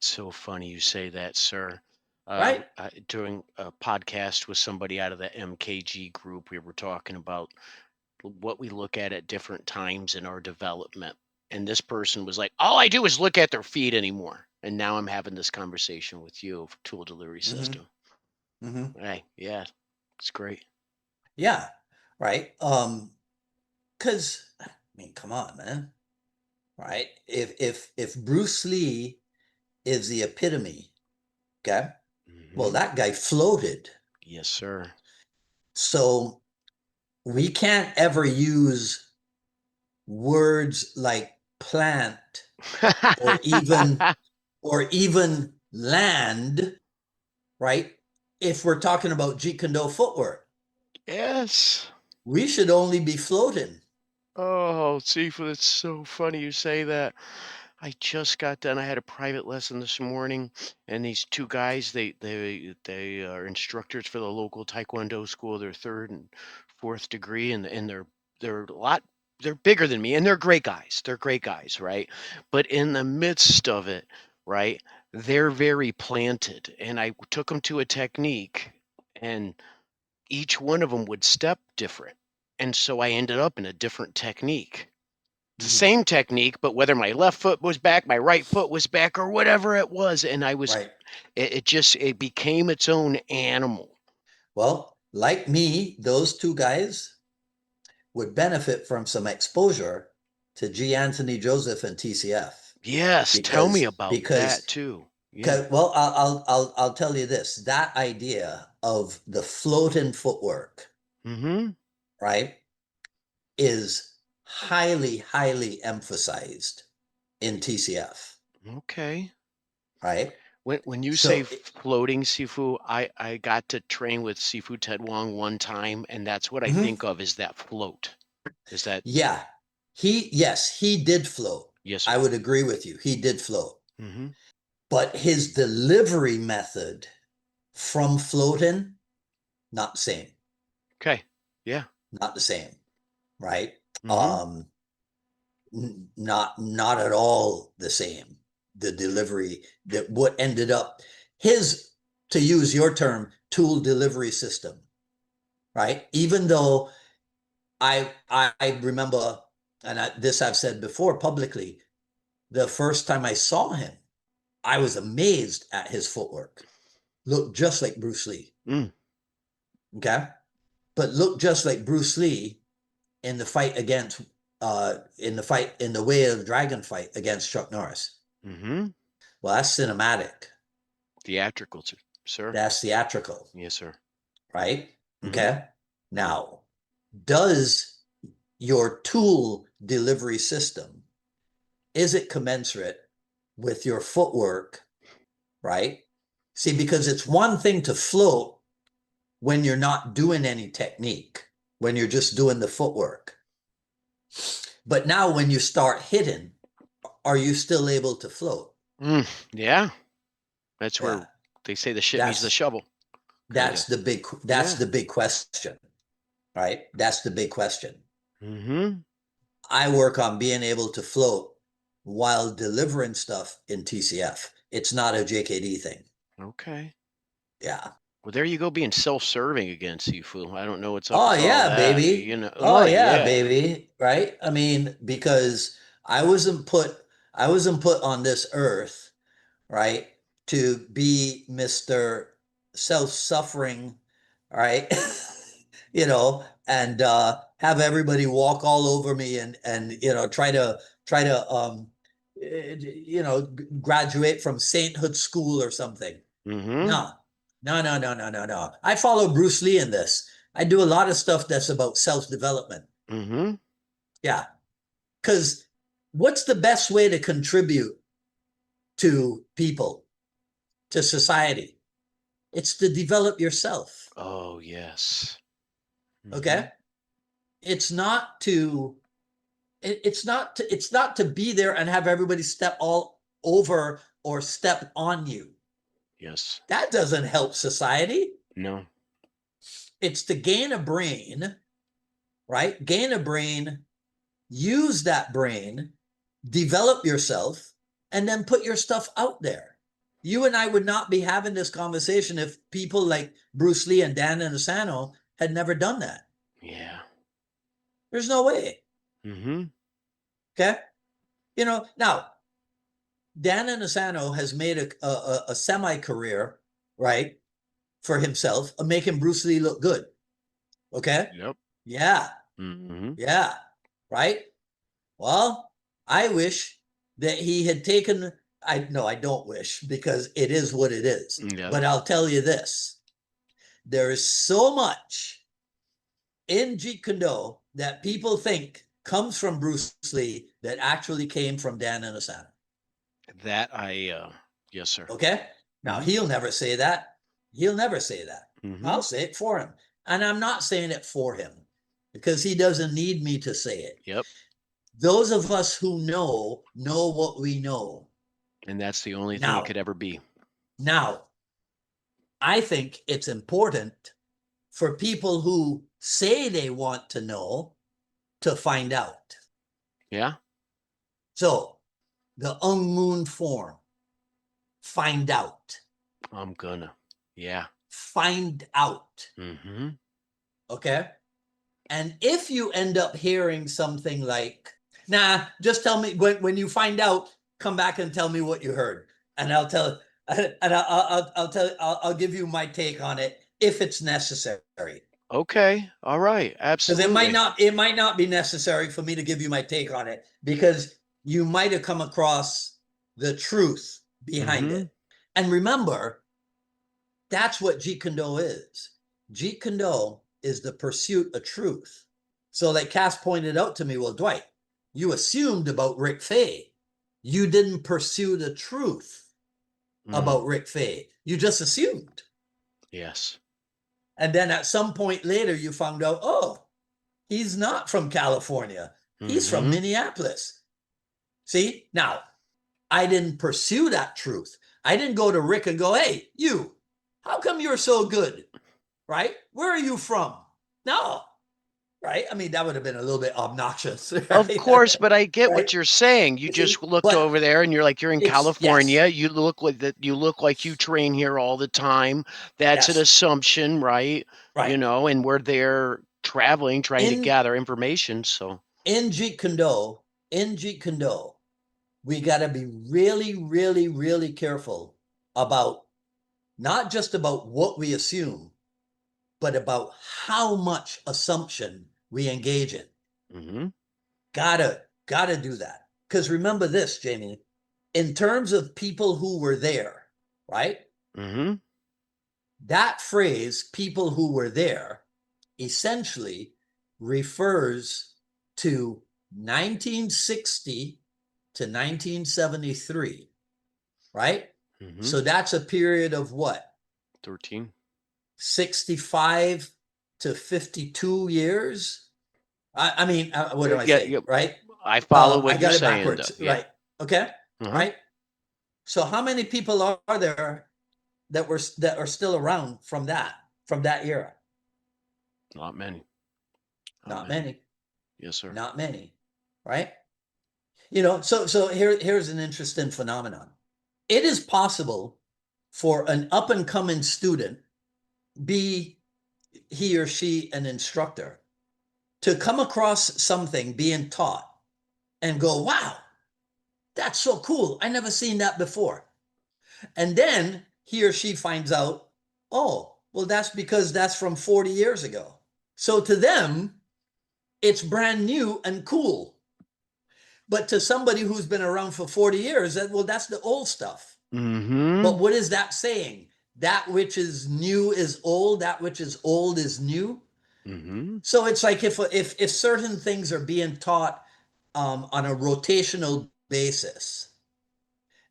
So funny you say that, sir. right? During a podcast with somebody out of the MKG group, we were talking about what we look at different times in our development. And this person was like, all I do is look at their feet anymore. And now I'm having this conversation with you of tool delivery Mm-hmm. system. Mm-hmm. Hey, yeah, it's great. Yeah, right. Because I mean, come on, man, right? If Bruce Lee is the epitome, okay, well, Hmm. that guy floated. Yes, sir. So we can't ever use words like plant or even land, right? If we're talking about Jeet Kune Do footwork, Yes. we should only be floating. Oh, Seafood, it's so funny you say that. I just got done. I had a private lesson this morning, and these two guys, they are instructors for the local Taekwondo school. They're third and fourth degree, and they're a lot they're bigger than me, and they're great guys. They're great guys, right? But in the midst of it, right, they're very planted. And I took them to a technique, and each one of them would step different. And so I ended up in a different technique, the Mhm. same technique, but whether my left foot was back, my right foot was back, or whatever it was, and Right. it became its own animal. Well, like me, those two guys would benefit from some exposure to G. Anthony Joseph and TCF Yes, tell me because about because that too. Yeah. well, I'll tell you this, that idea of the floating footwork, Mm-hmm. right, is highly emphasized in TCF. Okay. right? When you say So floating Sifu, I got to train with Sifu Ted Wong one time, and that's what I mhm, think of is that float. Is that yeah, yes, he did float. yes, I sir? would agree with you. He did float. Mm-hmm. But his delivery method from floating, not the same. Okay. Yeah. Not the same, right? Mm-hmm. Um, not at all the same. The delivery that what ended up his, to use your term, tool delivery system, right? Even though I remember, and this I've said before publicly, the first time I saw him, I was amazed at his footwork. Looked just like Bruce Lee. Mm. Okay. But looked just like Bruce Lee in the fight against in the Way of the Dragon fight against Chuck Norris. Mm-hmm. Well, that's cinematic. Theatrical, sir. That's theatrical, Yes, sir. right? Mm-hmm. Okay. Now, does your tool delivery system, is it commensurate with your footwork, right? See, because it's one thing to float when you're not doing any technique, when you're just doing the footwork. But now when you start hitting, are you still able to float? Yeah. That's where Yeah. they say the shit meets the That's shovel. Kind of. that's Yeah. the big question, right? That's the big question. Mm-hmm. I work on being able to float while delivering stuff in TCF. It's not a JKD thing. Okay. Yeah. Well, there you go, being self-serving again, Sifu. I don't know what's up Oh with all yeah, that. baby. You know, Oh right? yeah, Yeah. baby. Right? I mean, because I wasn't put on this earth, right, to be Mr. Self-suffering, right? And have everybody walk all over me and graduate from sainthood school or something. Mm-hmm. No, no. I follow Bruce Lee in this. I do a lot of stuff that's about self-development. Mm-hmm. Yeah. Because what's the best way to contribute to people, to society? It's to develop yourself. Oh, yes. Mm-hmm. Okay. It's not to it's not to be there and have everybody step all over or step on you. Yes. That doesn't help society. No. It's to gain a brain, right? Gain a brain, use that brain, develop yourself, and then put your stuff out there. You and I would not be having this conversation if people like Bruce Lee and Dan Inosanto had never done that. Yeah. There's no way. Mm-hmm. Okay. Now Dan Inosanto has made a semi career, right, for himself of making Bruce Lee look good. Okay. Yep. Yeah. Mm-hmm. Yeah. Right. Well, I wish that he had taken. I don't wish because it is what it is. Yep. But I'll tell you this: there is so much in Jeet Kune Do that people think comes from Bruce Lee that actually came from Dan Inosanto. That yes, sir. Okay. Now Mm-hmm. he'll never say that. He'll never say that. Mm-hmm. I'll say it for him, and I'm not saying it for him because he doesn't need me to say it. Yep. Those of us who know what we know. And that's the only thing it Now, could ever be. now, I think it's important for people who say they want to know to find out. Yeah. So, the Moon form, find out. I'm gonna. Yeah. Find out. Mm-hmm. Okay? And if you end up hearing something like, nah, just tell me when you find out, come back and tell me what you heard. And I'll tell and I'll give you my take on it if it's necessary. Okay. All right. Because Absolutely. it might not be necessary for me to give you my take on it because you might have come across the truth behind Mm-hmm. it. And remember, that's what Jeet Kune Do is. Jeet Kune Do is the pursuit of truth. So like Cass pointed out to me, well, Dwight, you assumed about Rick Fay. You didn't pursue the truth. about Rick Fay. You just assumed. Yes. And then at some point later, you found out, oh, he's not from California. He's from Mm-hmm. Minneapolis. See, now I didn't pursue that truth. I didn't go to Rick and go, hey, you, how come you're so good? Right? Where are you from? No. Right? I mean, that would have been a little bit obnoxious, Of right? course, but I get Right? what you're saying. You See? just looked But over there and you're like, you're in it's, yes, California. You look like that. You look like you train here all the time. That's an yes, assumption, right? right. And we're there traveling, trying to In gather information. So, in Jeet Kune Do, we got to be really, really, really careful about not just about what we assume, but about how much assumption we engage in. hmm Gotta do that. Because remember this, Jamie, in terms of people who were there, right? hmm That phrase, people who were there, essentially refers to 1960 to 1973, right? hmm So that's a period of what? 13. 65 to 52 years? I mean, what am I Yeah, saying, yeah. right? I follow I what you're got it saying, though. backwards, Yeah. right? Okay, Uh-huh. right. So how many people are there that are still around from that era? Not many. Not Not many. many, Yes, sir. not many, right? So here's an interesting phenomenon. It is possible for an up and coming student, be he or she an instructor, to come across something being taught and go, wow, that's so cool. I never seen that before. And then he or she finds out, oh, well, that's because that's from 40 years ago. So to them, it's brand new and cool. But to somebody who's been around for 40 years, well, that's the old stuff. hmm But what is that saying? That which is new is old, that which is old is new. hmm So it's like if certain things are being taught on a rotational basis,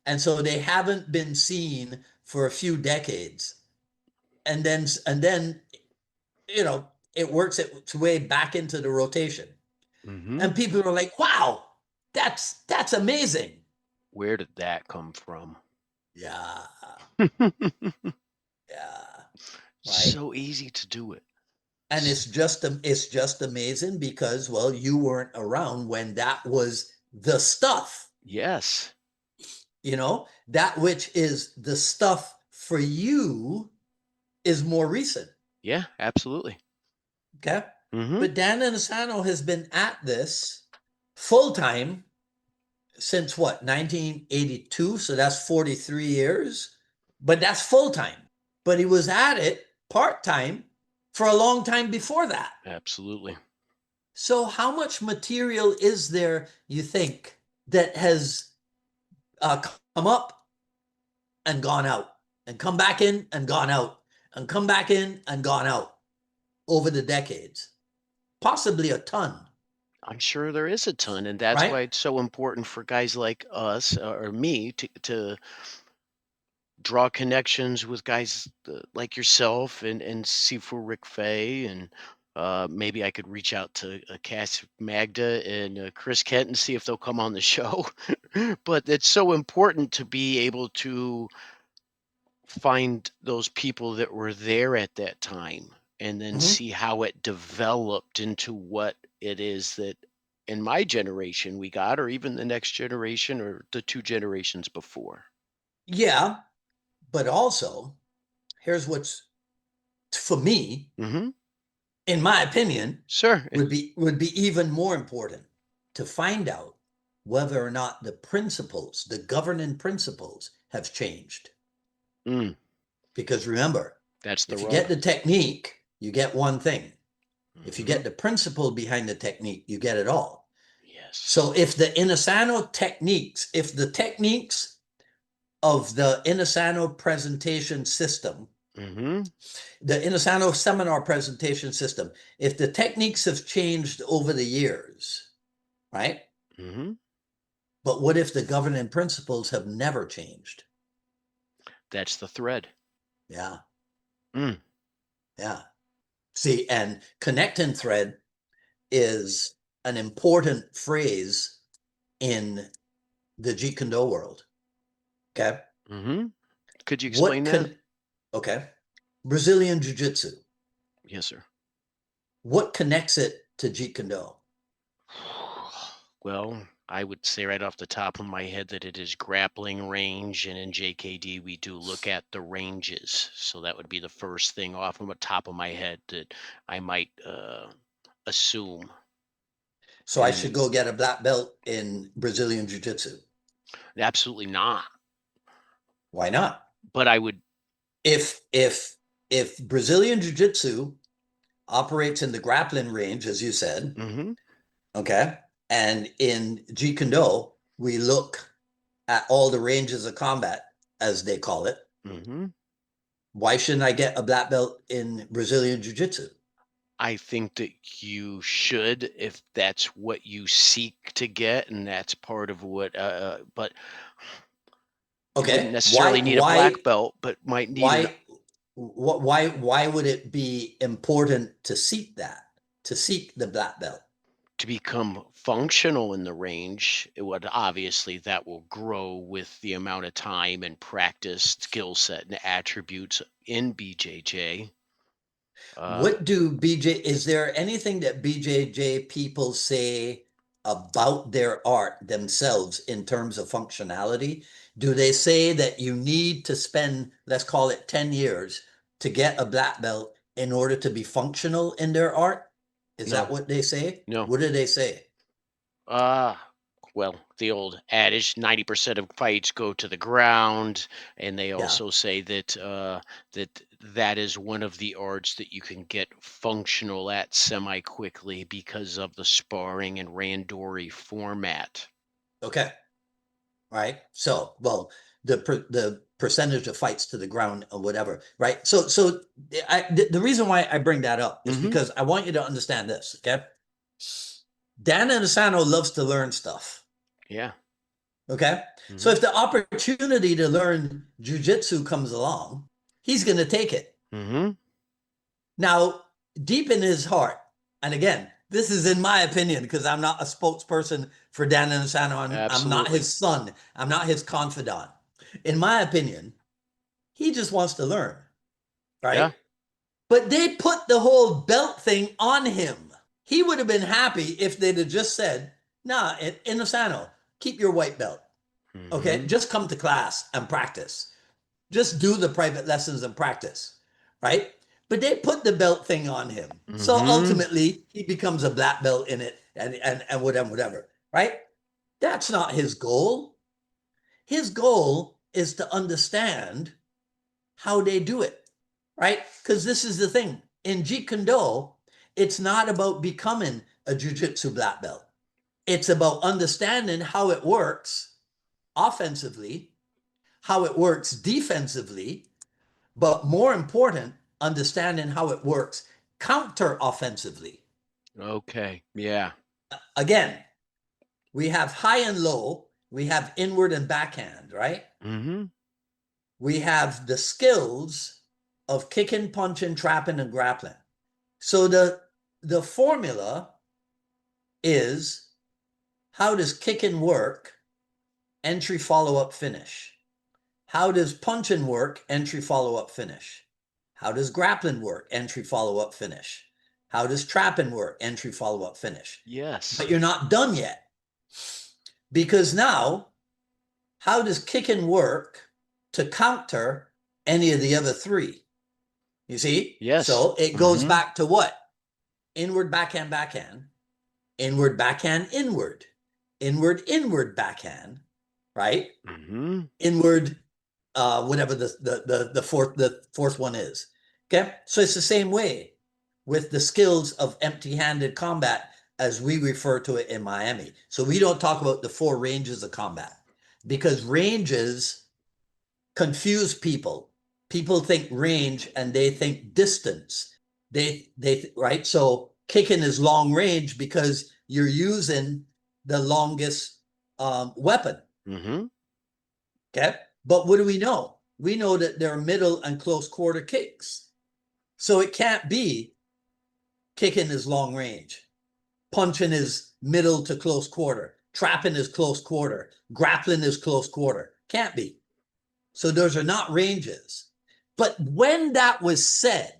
and so they haven't been seen for a few decades, and then it works its way back into the rotation, hmm and people are like, "Wow, that's amazing." Where did that come from? Yeah, yeah, right. So easy to do it. And it's just amazing because, well, you weren't around when that was the stuff. Yes. That which is the stuff for you is more recent. Yeah, absolutely. Okay. hmm But Dan Inosanto has been at this full time since what, 1982? So that's 43 years. But that's full time. But he was at it part time for a long time before that. Absolutely. So, how much material is there, you think, that has come up and gone out, and come back in and gone out, and come back in and gone out over the decades? Possibly a ton, I'm sure there is a ton, and that's right? why it's so important for guys like us or me to draw connections with guys like yourself and see for Rick Fay and maybe I could reach out to Cass Magda and Chris Kent and see if they'll come on the show. But it's so important to be able to find those people that were there at that time and then Mm-hmm. see how it developed into what it is that in my generation we got, or even the next generation or the two generations before. Yeah, but also, here's what's, for me, hmm in my opinion, Sure. would be even more important to find out whether or not the governing principles have changed. Mm, Because remember, that's the if you rub. get the technique, you get one thing. If you hmm get the principle behind the technique, you get it all. Yes. So if the techniques of the Inasano presentation system, hmm the Inasano seminar presentation system, if the techniques have changed over the years, right? hmm But what if the governing principles have never changed? That's the thread. Yeah. Mm. Yeah. See, and connect and thread is an important phrase in the Jeet Kune Do world. Okay. Mm-hmm. Could you What explain that? can, okay. Brazilian Jiu Jitsu. Yes, sir. What connects it to Jeet Kune Do? Well, I would say right off the top of my head that it is grappling range, and in JKD we do look at the ranges. So that would be the first thing off of the top of my head that I might assume. So I should And go get a black belt in Brazilian Jiu Jitsu. absolutely not. Why not? But I would. If Brazilian Jiu Jitsu operates in the grappling range, as you said, Mm-hmm. okay, and in Jeet Kune Do, we look at all the ranges of combat, as they call it. Mm-hmm. Why shouldn't I get a black belt in Brazilian Jiu Jitsu? I think that you should, if that's what you seek to get, and that's part of what. But you Okay, wouldn't necessarily need a black belt, but might need an why, why would it be important to seek that, to seek the black belt? to become functional in the range. It would obviously that will grow with the amount of time and practice, skill set, and attributes in BJJ. What do is there anything that BJJ people say about their art themselves in terms of functionality? Do they say that you need to spend, let's call it 10 years to get a black belt in order to be functional in their art? Is that No, what they say? no. What do they say? Uh, well, the old adage, 90% of fights go to the ground, and they Yeah. also say that that is one of the arts that you can get functional at semi quickly because of the sparring and randori format. Okay. Right. So, well, the percentage of fights to the ground or whatever, right? The reason why I bring that up is Mm-hmm. because I want you to understand this, okay? Dan Inosanto loves to learn stuff. Yeah. Okay. So Mm-hmm. if the opportunity to learn jujitsu comes along, he's going to take it. Mm-hmm. Now, deep in his heart, and again, this is in my opinion, because I'm not a spokesperson for Dan Inosanto. I'm not Absolutely. his son. I'm not his confidant. In my opinion, he just wants to learn, right? Yeah. But they put the whole belt thing on him. He would have been happy if they'd have just said, nah, Inosanto, keep your white belt. Okay, Mm-hmm. just come to class and practice. Just do the private lessons and practice, right? But they put the belt thing on him. So Mm-hmm. ultimately, he becomes a black belt in it and whatever, right? That's not his goal. His goal is to understand how they do it, right? Because this is the thing. In Jeet Kune Do, it's not about becoming a jiu-jitsu black belt. It's about understanding how it works offensively, how it works defensively, but more important, understanding how it works counter offensively. Okay. Yeah. Again, we have high and low, we have inward and backhand, right? Mm-hmm. We have the skills of kicking, punching, trapping, and grappling. So the formula is, how does kicking work? Entry, follow up, finish. How does punching work? Entry, follow up, finish. How does grappling work? Entry, follow up, finish. How does trapping work? Entry, follow up, finish. Yes. But you're not done yet, because now, how does kicking work to counter any of the other three? You see? Yes. So it goes Mm-hmm. back to what? Inward, backhand, inward, backhand, inward, backhand, right? Mm-hmm. Inward, whatever the fourth one is. Okay, so it's the same way with the skills of empty-handed combat as we refer to it in Miami. So we don't talk about the four ranges of combat because ranges confuse people. People think range and they think distance. They right. So kicking is long range because you're using the longest weapon. Mm-hmm. Okay, but what do we know? we know that they're middle and close quarter kicks. So it can't be kicking is long range, punching is middle to close quarter, trapping is close quarter, grappling is close quarter. Can't be. So those are not ranges. But when that was said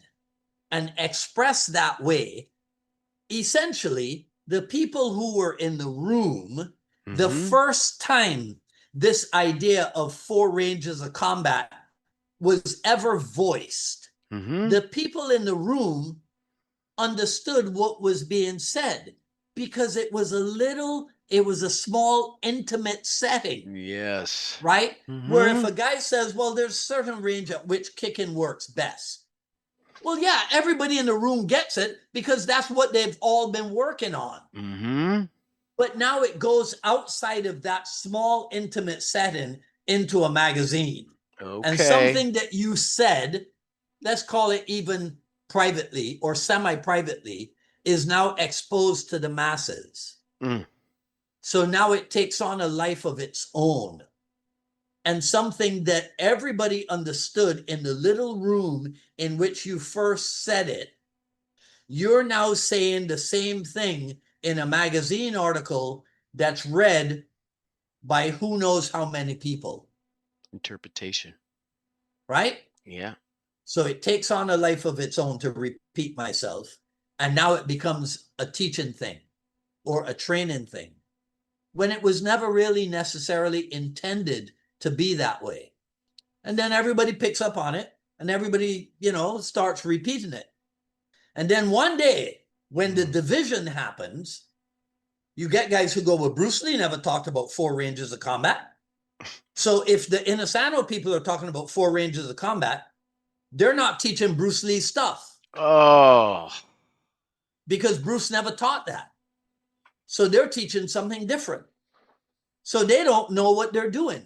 and expressed that way, essentially, the people who were in the room, the first time this idea of 4 ranges of combat was ever voiced, the people in the room understood what was being said because it was a small, intimate setting. Yes. Right? Where if a guy says, well, there's a certain range at which kicking works best. Well, yeah, everybody in the room gets it because that's what they've all been working on. But now it goes outside of that small, intimate setting into a magazine. Okay. And something that you said, let's call it even privately or semi-privately, is now exposed to the masses. So now it takes on a life of its own. And something that everybody understood in the little room in which you first said it, you're now saying the same thing in a magazine article that's read by who knows how many people. Interpretation. Right? Yeah. So it takes on a life of its own, to repeat myself. And now it becomes a teaching thing or a training thing, when it was never really necessarily intended to be that way. And then everybody picks up on it and everybody, starts repeating it. And then one day when the division happens, you get guys who go, well, Bruce Lee never talked about 4 ranges of combat. So if the Inasano people are talking about 4 ranges of combat, they're not teaching Bruce Lee stuff. Oh. Because Bruce never taught that. So they're teaching something different. So they don't know what they're doing.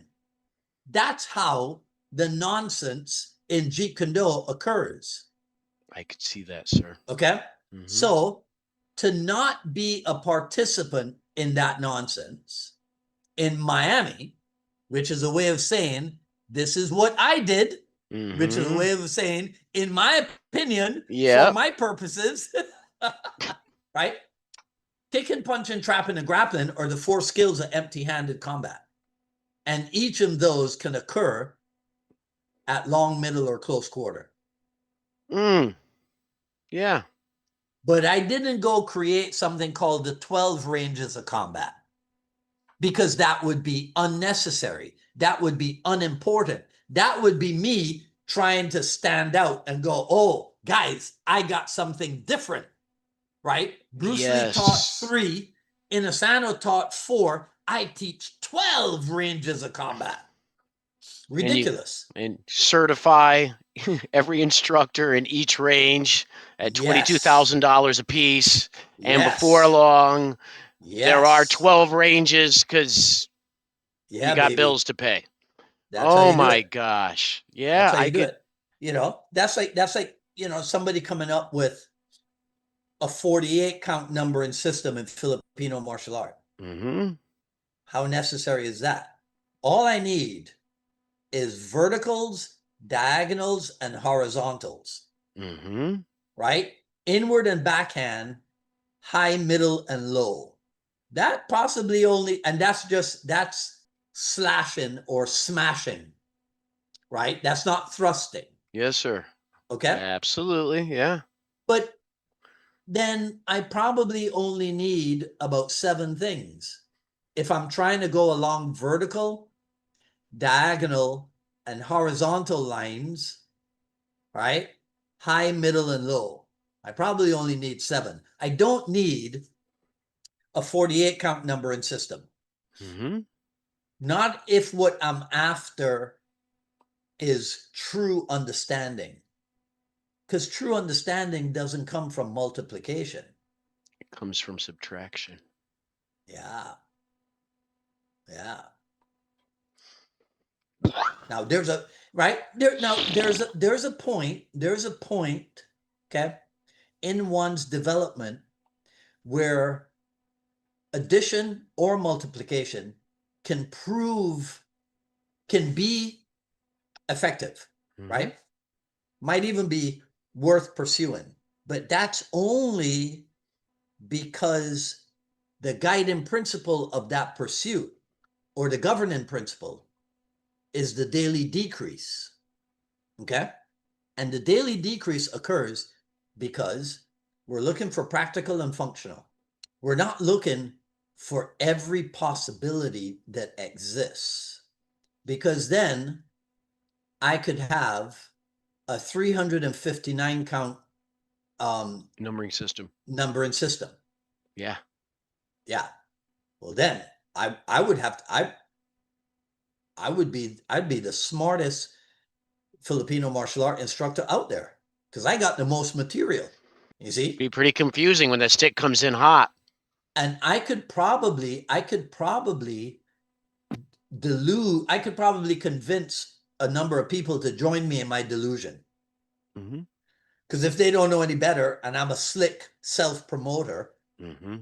That's how the nonsense in Jeet Kune Do occurs. I could see that, sir. Okay? So to not be a participant in that nonsense in Miami, which is a way of saying, this is what I did, which is a way of saying, in my opinion, for my purposes, right? Kicking, punching, trapping, and grappling are the 4 skills of empty-handed combat. And each of those can occur at long, middle, or close quarter. Yeah. But I didn't go create something called the 12 ranges of combat, because that would be unnecessary. That would be unimportant. That would be me trying to stand out and go, oh, guys, I got something different, right? Bruce Lee taught 3, Inasano taught 4. I teach 12 ranges of combat. Ridiculous. And certify every instructor in each range at $22,000 a piece. And before long, there are 12 ranges because you got bills to pay. That's my gosh. Yeah, I do it. That's like somebody coming up with a 48 count number and system in Filipino martial art. How necessary is that? All I need is verticals, diagonals, and horizontals. Right? Inward and backhand, high, middle, and low. That possibly only, and that's slashing or smashing, right? That's not thrusting. Yes, sir. Okay? Absolutely, yeah. But then I probably only need about 7 things. If I'm trying to go along vertical, diagonal, and horizontal lines, right? High, middle, and low. I probably only need 7. I don't need a 48 count number and system. Not if what I'm after is true understanding. Because true understanding doesn't come from multiplication. It comes from subtraction. Yeah. Now there's a point, okay, in one's development where addition or multiplication can be effective, Hmm. right? Might even be worth pursuing. But that's only because the guiding principle of that pursuit or the governing principle is the daily decrease. Okay. And the daily decrease occurs because we're looking for practical and functional. We're not looking for every possibility that exists, because then I could have a 359 count Numbering system. numbering system. Yeah. Yeah. Well, then I would have to, I'd be the smartest Filipino martial art instructor out there because I got the most material. You see? Be pretty confusing when that stick comes in hot. And I could probably I could probably convince a number of people to join me in my delusion. Hmm. Because if they don't know any better and I'm a slick self promoter, Hmm.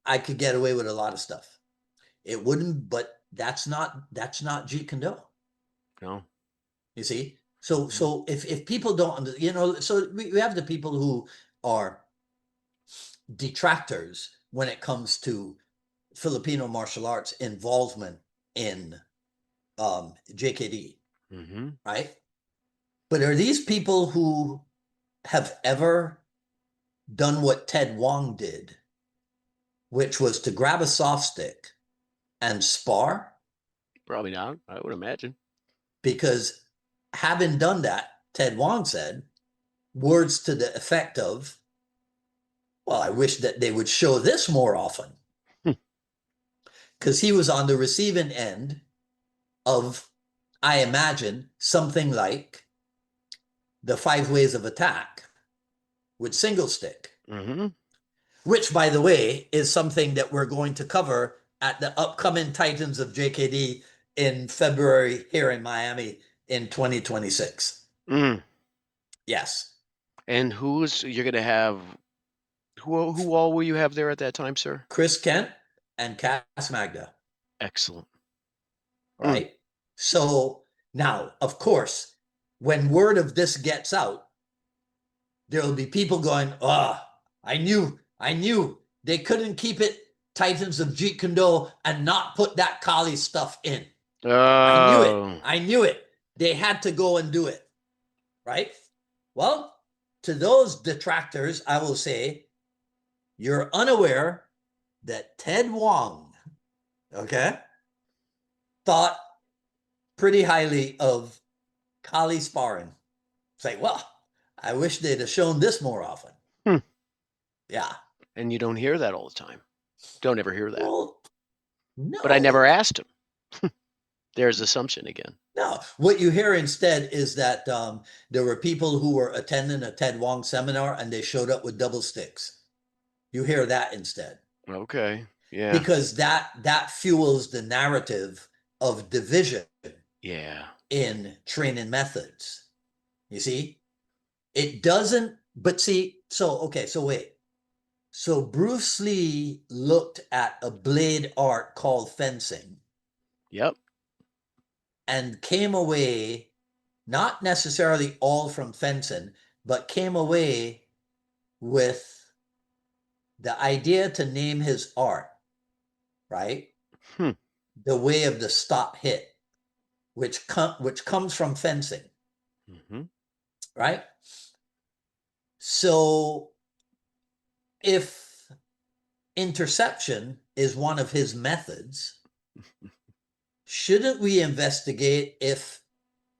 I could get away with a lot of stuff. It wouldn't, but that's not Jeet Kune Do. No. You see? So if people don't, so we have the people who are detractors when it comes to Filipino martial arts involvement in JKD, Hmm. right? But are these people who have ever done what Ted Wong did, which was to grab a soft stick and spar? Probably not. I would imagine. Because having done that, Ted Wong said words to the effect of, well, I wish that they would show this more often. Because he was on the receiving end of, I imagine, something like the 5 ways of attack with single stick, Hmm. which, by the way, is something that we're going to cover at the upcoming Titans of JKD in February here in Miami in 2026. Mm. Yes. And you're going to have, who all will you have there at that time, sir? Chris Kent and Cass Magda. Excellent. Mm. Right? So now, of course, when word of this gets out, there will be people going, oh, I knew they couldn't keep it Titans of Jeet Kune Do and not put that Kali stuff in. I knew it. Oh. I knew it. They had to go and do it. Right? Well, to those detractors, I will say, you're unaware that Ted Wong, okay, thought pretty highly of Kali sparring. It's like, well, I wish they'd have shown this more often. Hmm. Yeah. And you don't hear that all the time. Don't ever hear that. Well, But I never no, asked him. There's assumption again. no. What you hear instead is that there were people who were attending a Ted Wong seminar and they showed up with double sticks. You hear that instead Okay. Yeah. because that fuels the narrative of division Yeah. in training methods. You see, it doesn't. But see, so okay, so wait. So Bruce Lee looked at a blade art called fencing Yep. and came away, not necessarily all from fencing, but came away with the idea to name his art, right? Hmm. The way of the stop hit, which comes from fencing, Hmm. right? So if interception is one of his methods, shouldn't we investigate if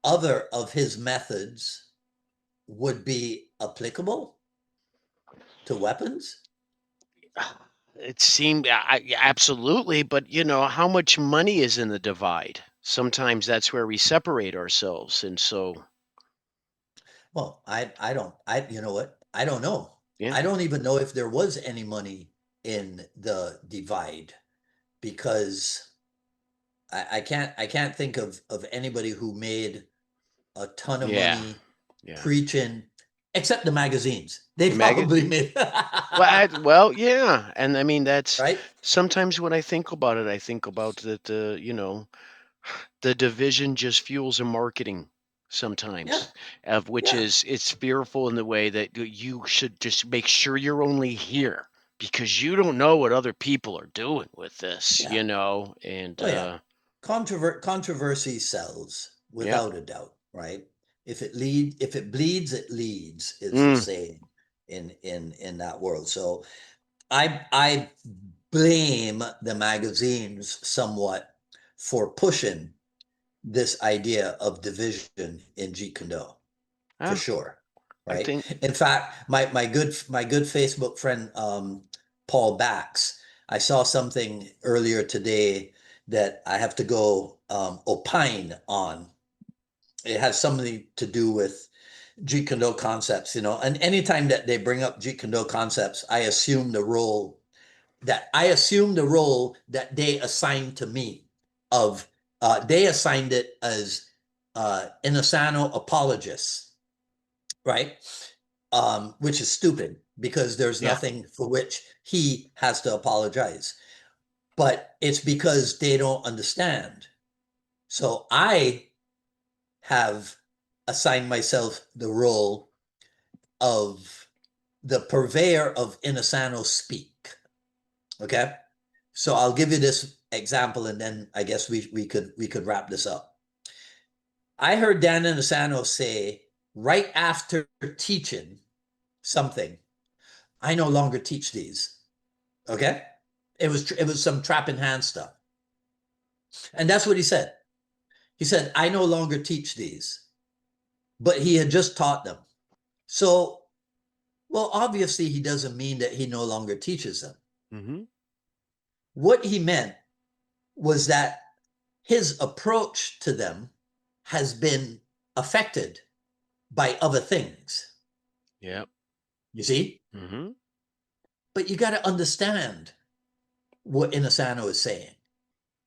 other of his methods would be applicable to weapons? It seemed absolutely, but how much money is in the divide? Sometimes that's where we separate ourselves, and so Well, I don't, you know what? I don't know. yeah. I don't even know if there was any money in the divide because I can't think of anybody who made a ton of Yeah. money Yeah. preaching, except the magazines. They The maggot. probably made Well, yeah, and I mean that's right. sometimes when I think about it, I think about that the division just fuels a marketing. Yeah, sometimes, of which yeah, is it's fearful in the way that you should just make sure you're only here because you don't know what other people are doing with this, yeah. and Oh yeah. Controversy sells yeah. without a doubt, right? If it bleeds, it leads, is the Mm, saying in that world. So I blame the magazines somewhat for pushing this idea of division in Jeet Kune Do, for yeah, sure, I right? think In fact, my good Facebook friend Paul Bax, I saw something earlier today that I have to go opine on. It has something to do with Jeet Kune Do concepts, and anytime that they bring up Jeet Kune Do concepts, I assume the role that they assigned to me of they assigned it as Inasano apologists, right? Which is stupid because there's yeah. nothing for which he has to apologize. But it's because they don't understand. So I have assigned myself the role of the purveyor of Inasano speak. Okay. So I'll give you this example and then I guess we could wrap this up. I heard Dan Inasano say right after teaching something, I no longer teach these. Okay? It was some trap in hand stuff. And that's what he said. He said, I no longer teach these. But he had just taught them. So, well, obviously he doesn't mean that he no longer teaches them. Hmm. What he meant was that his approach to them has been affected by other things. Yeah. You see? Hmm. But you got to understand what Inasano is saying.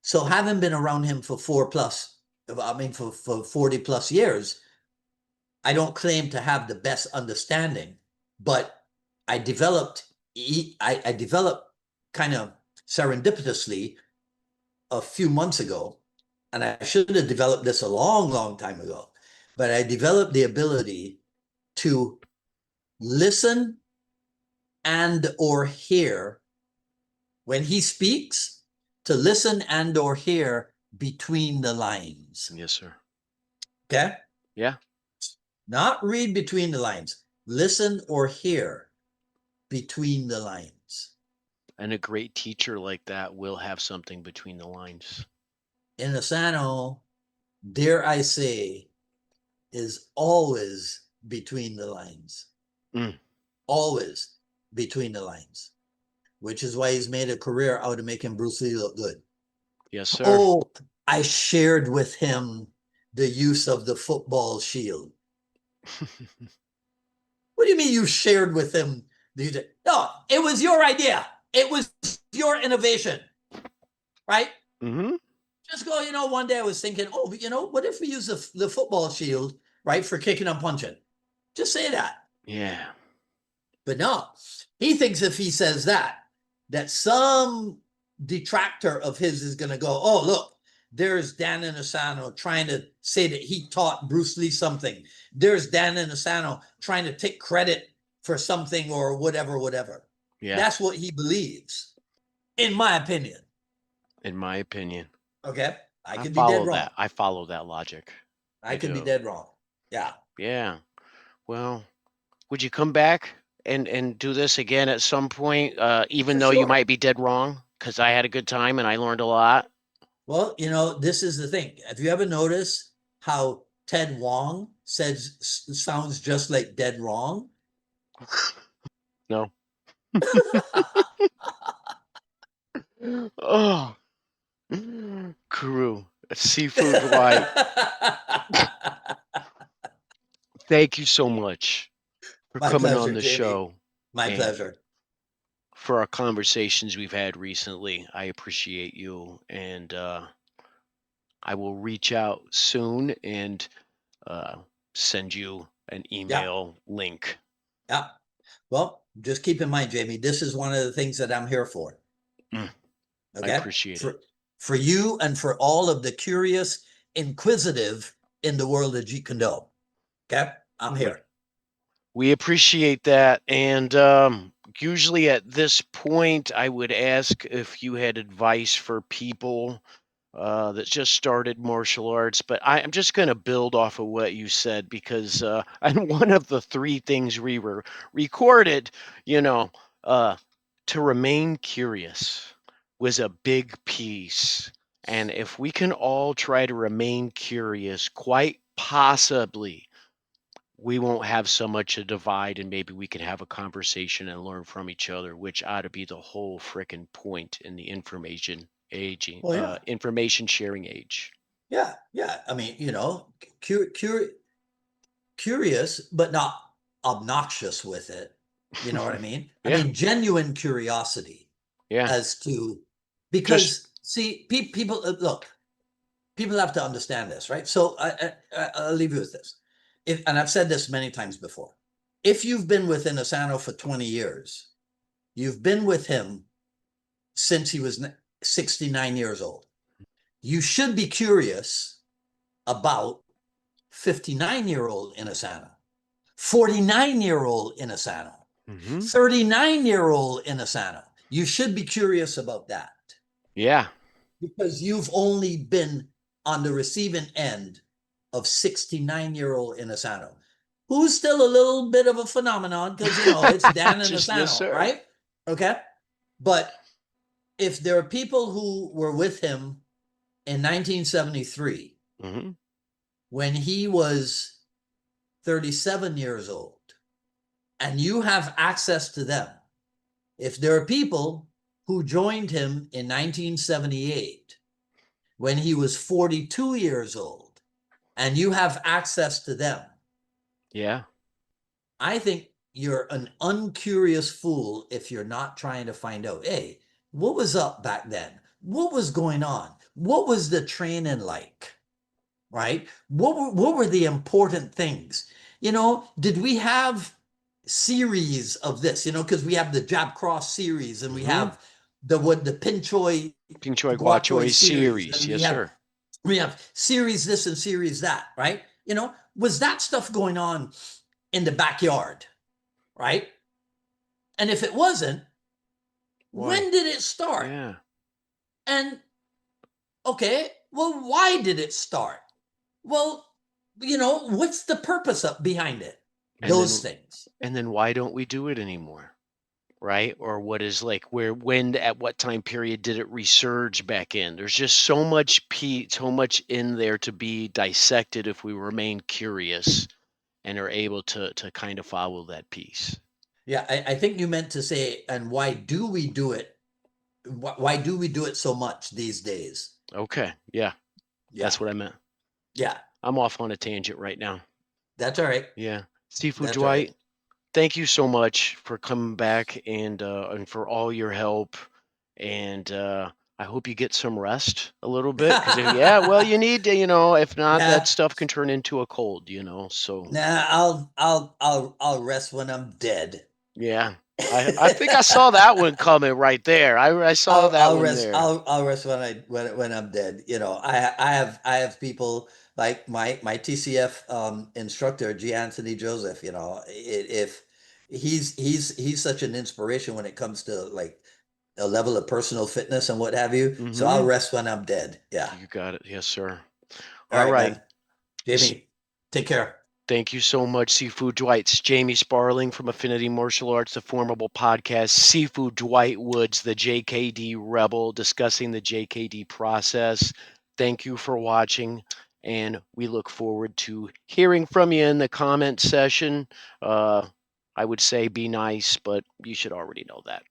So having been around him for for 40 plus years, I don't claim to have the best understanding, but I developed I developed kind of serendipitously a few months ago, and I should have developed this a long, long time ago, but I developed the ability to listen and or hear when he speaks, to listen and or hear between the lines. Yes, sir. Okay? Yeah. Not read between the lines. Listen or hear between the lines. And a great teacher like that will have something between the lines. Inasano, dare I say, is always between the lines. Mm. Always between the lines. Which is why he's made a career out of making Bruce Lee look good. Yes, sir. Oh, I shared with him the use of the football shield. What do you mean you shared with him? No, it was your idea. It was your innovation, right? Hmm. Just go, one day I was thinking, oh, what if we use the football shield, right, for kicking and punching? Just say that. Yeah. But no, he thinks if he says that some detractor of his is going to go, oh, look, there's Dan Inosanto trying to say that he taught Bruce Lee something. There's Dan Inosanto trying to take credit for something or whatever, whatever. Yeah. That's what he believes, in my opinion. In my opinion, Okay. I could be dead wrong. I follow that logic. I I could be do. dead wrong. Yeah. Yeah. Well, would you come back and do this again at some point, even For though you sure. might be dead wrong? Because I had a good time and I learned a lot. Well, this is the thing. Have you ever noticed how Ted Wong sounds just like Dead Wrong? No. Oh, Kuru, Seafood Dwight. Thank you so much for My coming on pleasure, the Jamie. show My and pleasure. for our conversations we've had recently. I appreciate you, and I will reach out soon and uh, send you an Yeah, email link. yeah. Well, just keep in mind, Jamie, this is one of the things that I'm here for. Mm, I Okay? appreciate it. For you and for all of the curious, inquisitive in the world of Jeet Kune Do. Okay, I'm We here. we appreciate that. And usually at this point, I would ask if you had advice for people that just started martial arts. But I'm just going to build off of what you said because and one of the three things we were recorded, you know, uh, to remain curious was a big piece. And if we can all try to remain curious, quite possibly we won't have so much a divide and maybe we can have a conversation and learn from each other, which ought to be the whole frickin' point in the information aging, Well, yeah, information sharing age. yeah, yeah. I mean, curious, but not obnoxious with it. You know what I mean? I Yeah, mean, genuine curiosity yeah. as to, Just because see, people look, people have to understand this, right? So I'll leave you with this. If, and I've said this many times before, if you've been with Asano for 20 years, you've been with him since he was 69 years old. You should be curious about 59-year-old Asano, 49-year-old Asano, hmm 39-year-old Asano. You should be curious about that yeah. because you've only been on the receiving end of 69-year-old Asano, who's still a little bit of a phenomenon because, it's Dan and Just yes, Asano, sir. right? Okay. But if there are people who were with him in 1973 hmm when he was 37 years old, and you have access to them, if there are people who joined him in 1978 when he was 42 years old, and you have access to them, Yeah. I think you're an uncurious fool if you're not trying to find out, hey, what was up back then? What was going on? What was the training like? Right? What were the important things? Did we have series of this? Because we have the jab cross series and we hmm have the pinchoy Ping Choi Gua guachoy Choi series, series. and we Yes, have sir. we have series this and series that, right? Was that stuff going on in the backyard, right? And if it wasn't, Why? when did it start? Yeah. And okay, well, why did it start? Well, what's the purpose up behind it? And Those then things. and then why don't we do it anymore? Right? Or what is like where when at what time period did it resurge back in? There's just so much in there to be dissected if we remain curious and are able to kind of follow that piece. Yeah, I think you meant to say, and why do we do it? Why do we do it so much these days? Okay. Yeah. Yeah, That's what I meant. yeah, I'm off on a tangent right now. that's all right. Yeah. Seafood That's all right. Dwight, thank you so much for coming back and for all your help. And I hope you get some rest a little bit because yeah, well, you need to, if not, that Yeah, stuff can turn into a cold, So nah, I'll rest when I'm dead. yeah, I think I saw that one coming right there. I saw that I'll one rest. there. I'll rest when I'm dead. I have people like my TCF instructor, G. Anthony Joseph. If he's such an inspiration when it comes to like a level of personal fitness and what have you. So I'll Mm-hmm. rest when I'm dead. Yeah. You got it. Yes, sir. All All right, right. man. Jamie, take care. Thank you so much, Seafood Dwight. It's Jamie Sparling from Affinity Martial Arts, the FormABLE Podcast. Seafood Dwight Woods, the JKD Rebel, discussing the JKD process. Thank you for watching, and we look forward to hearing from you in the comment session. I would say be nice, but you should already know that.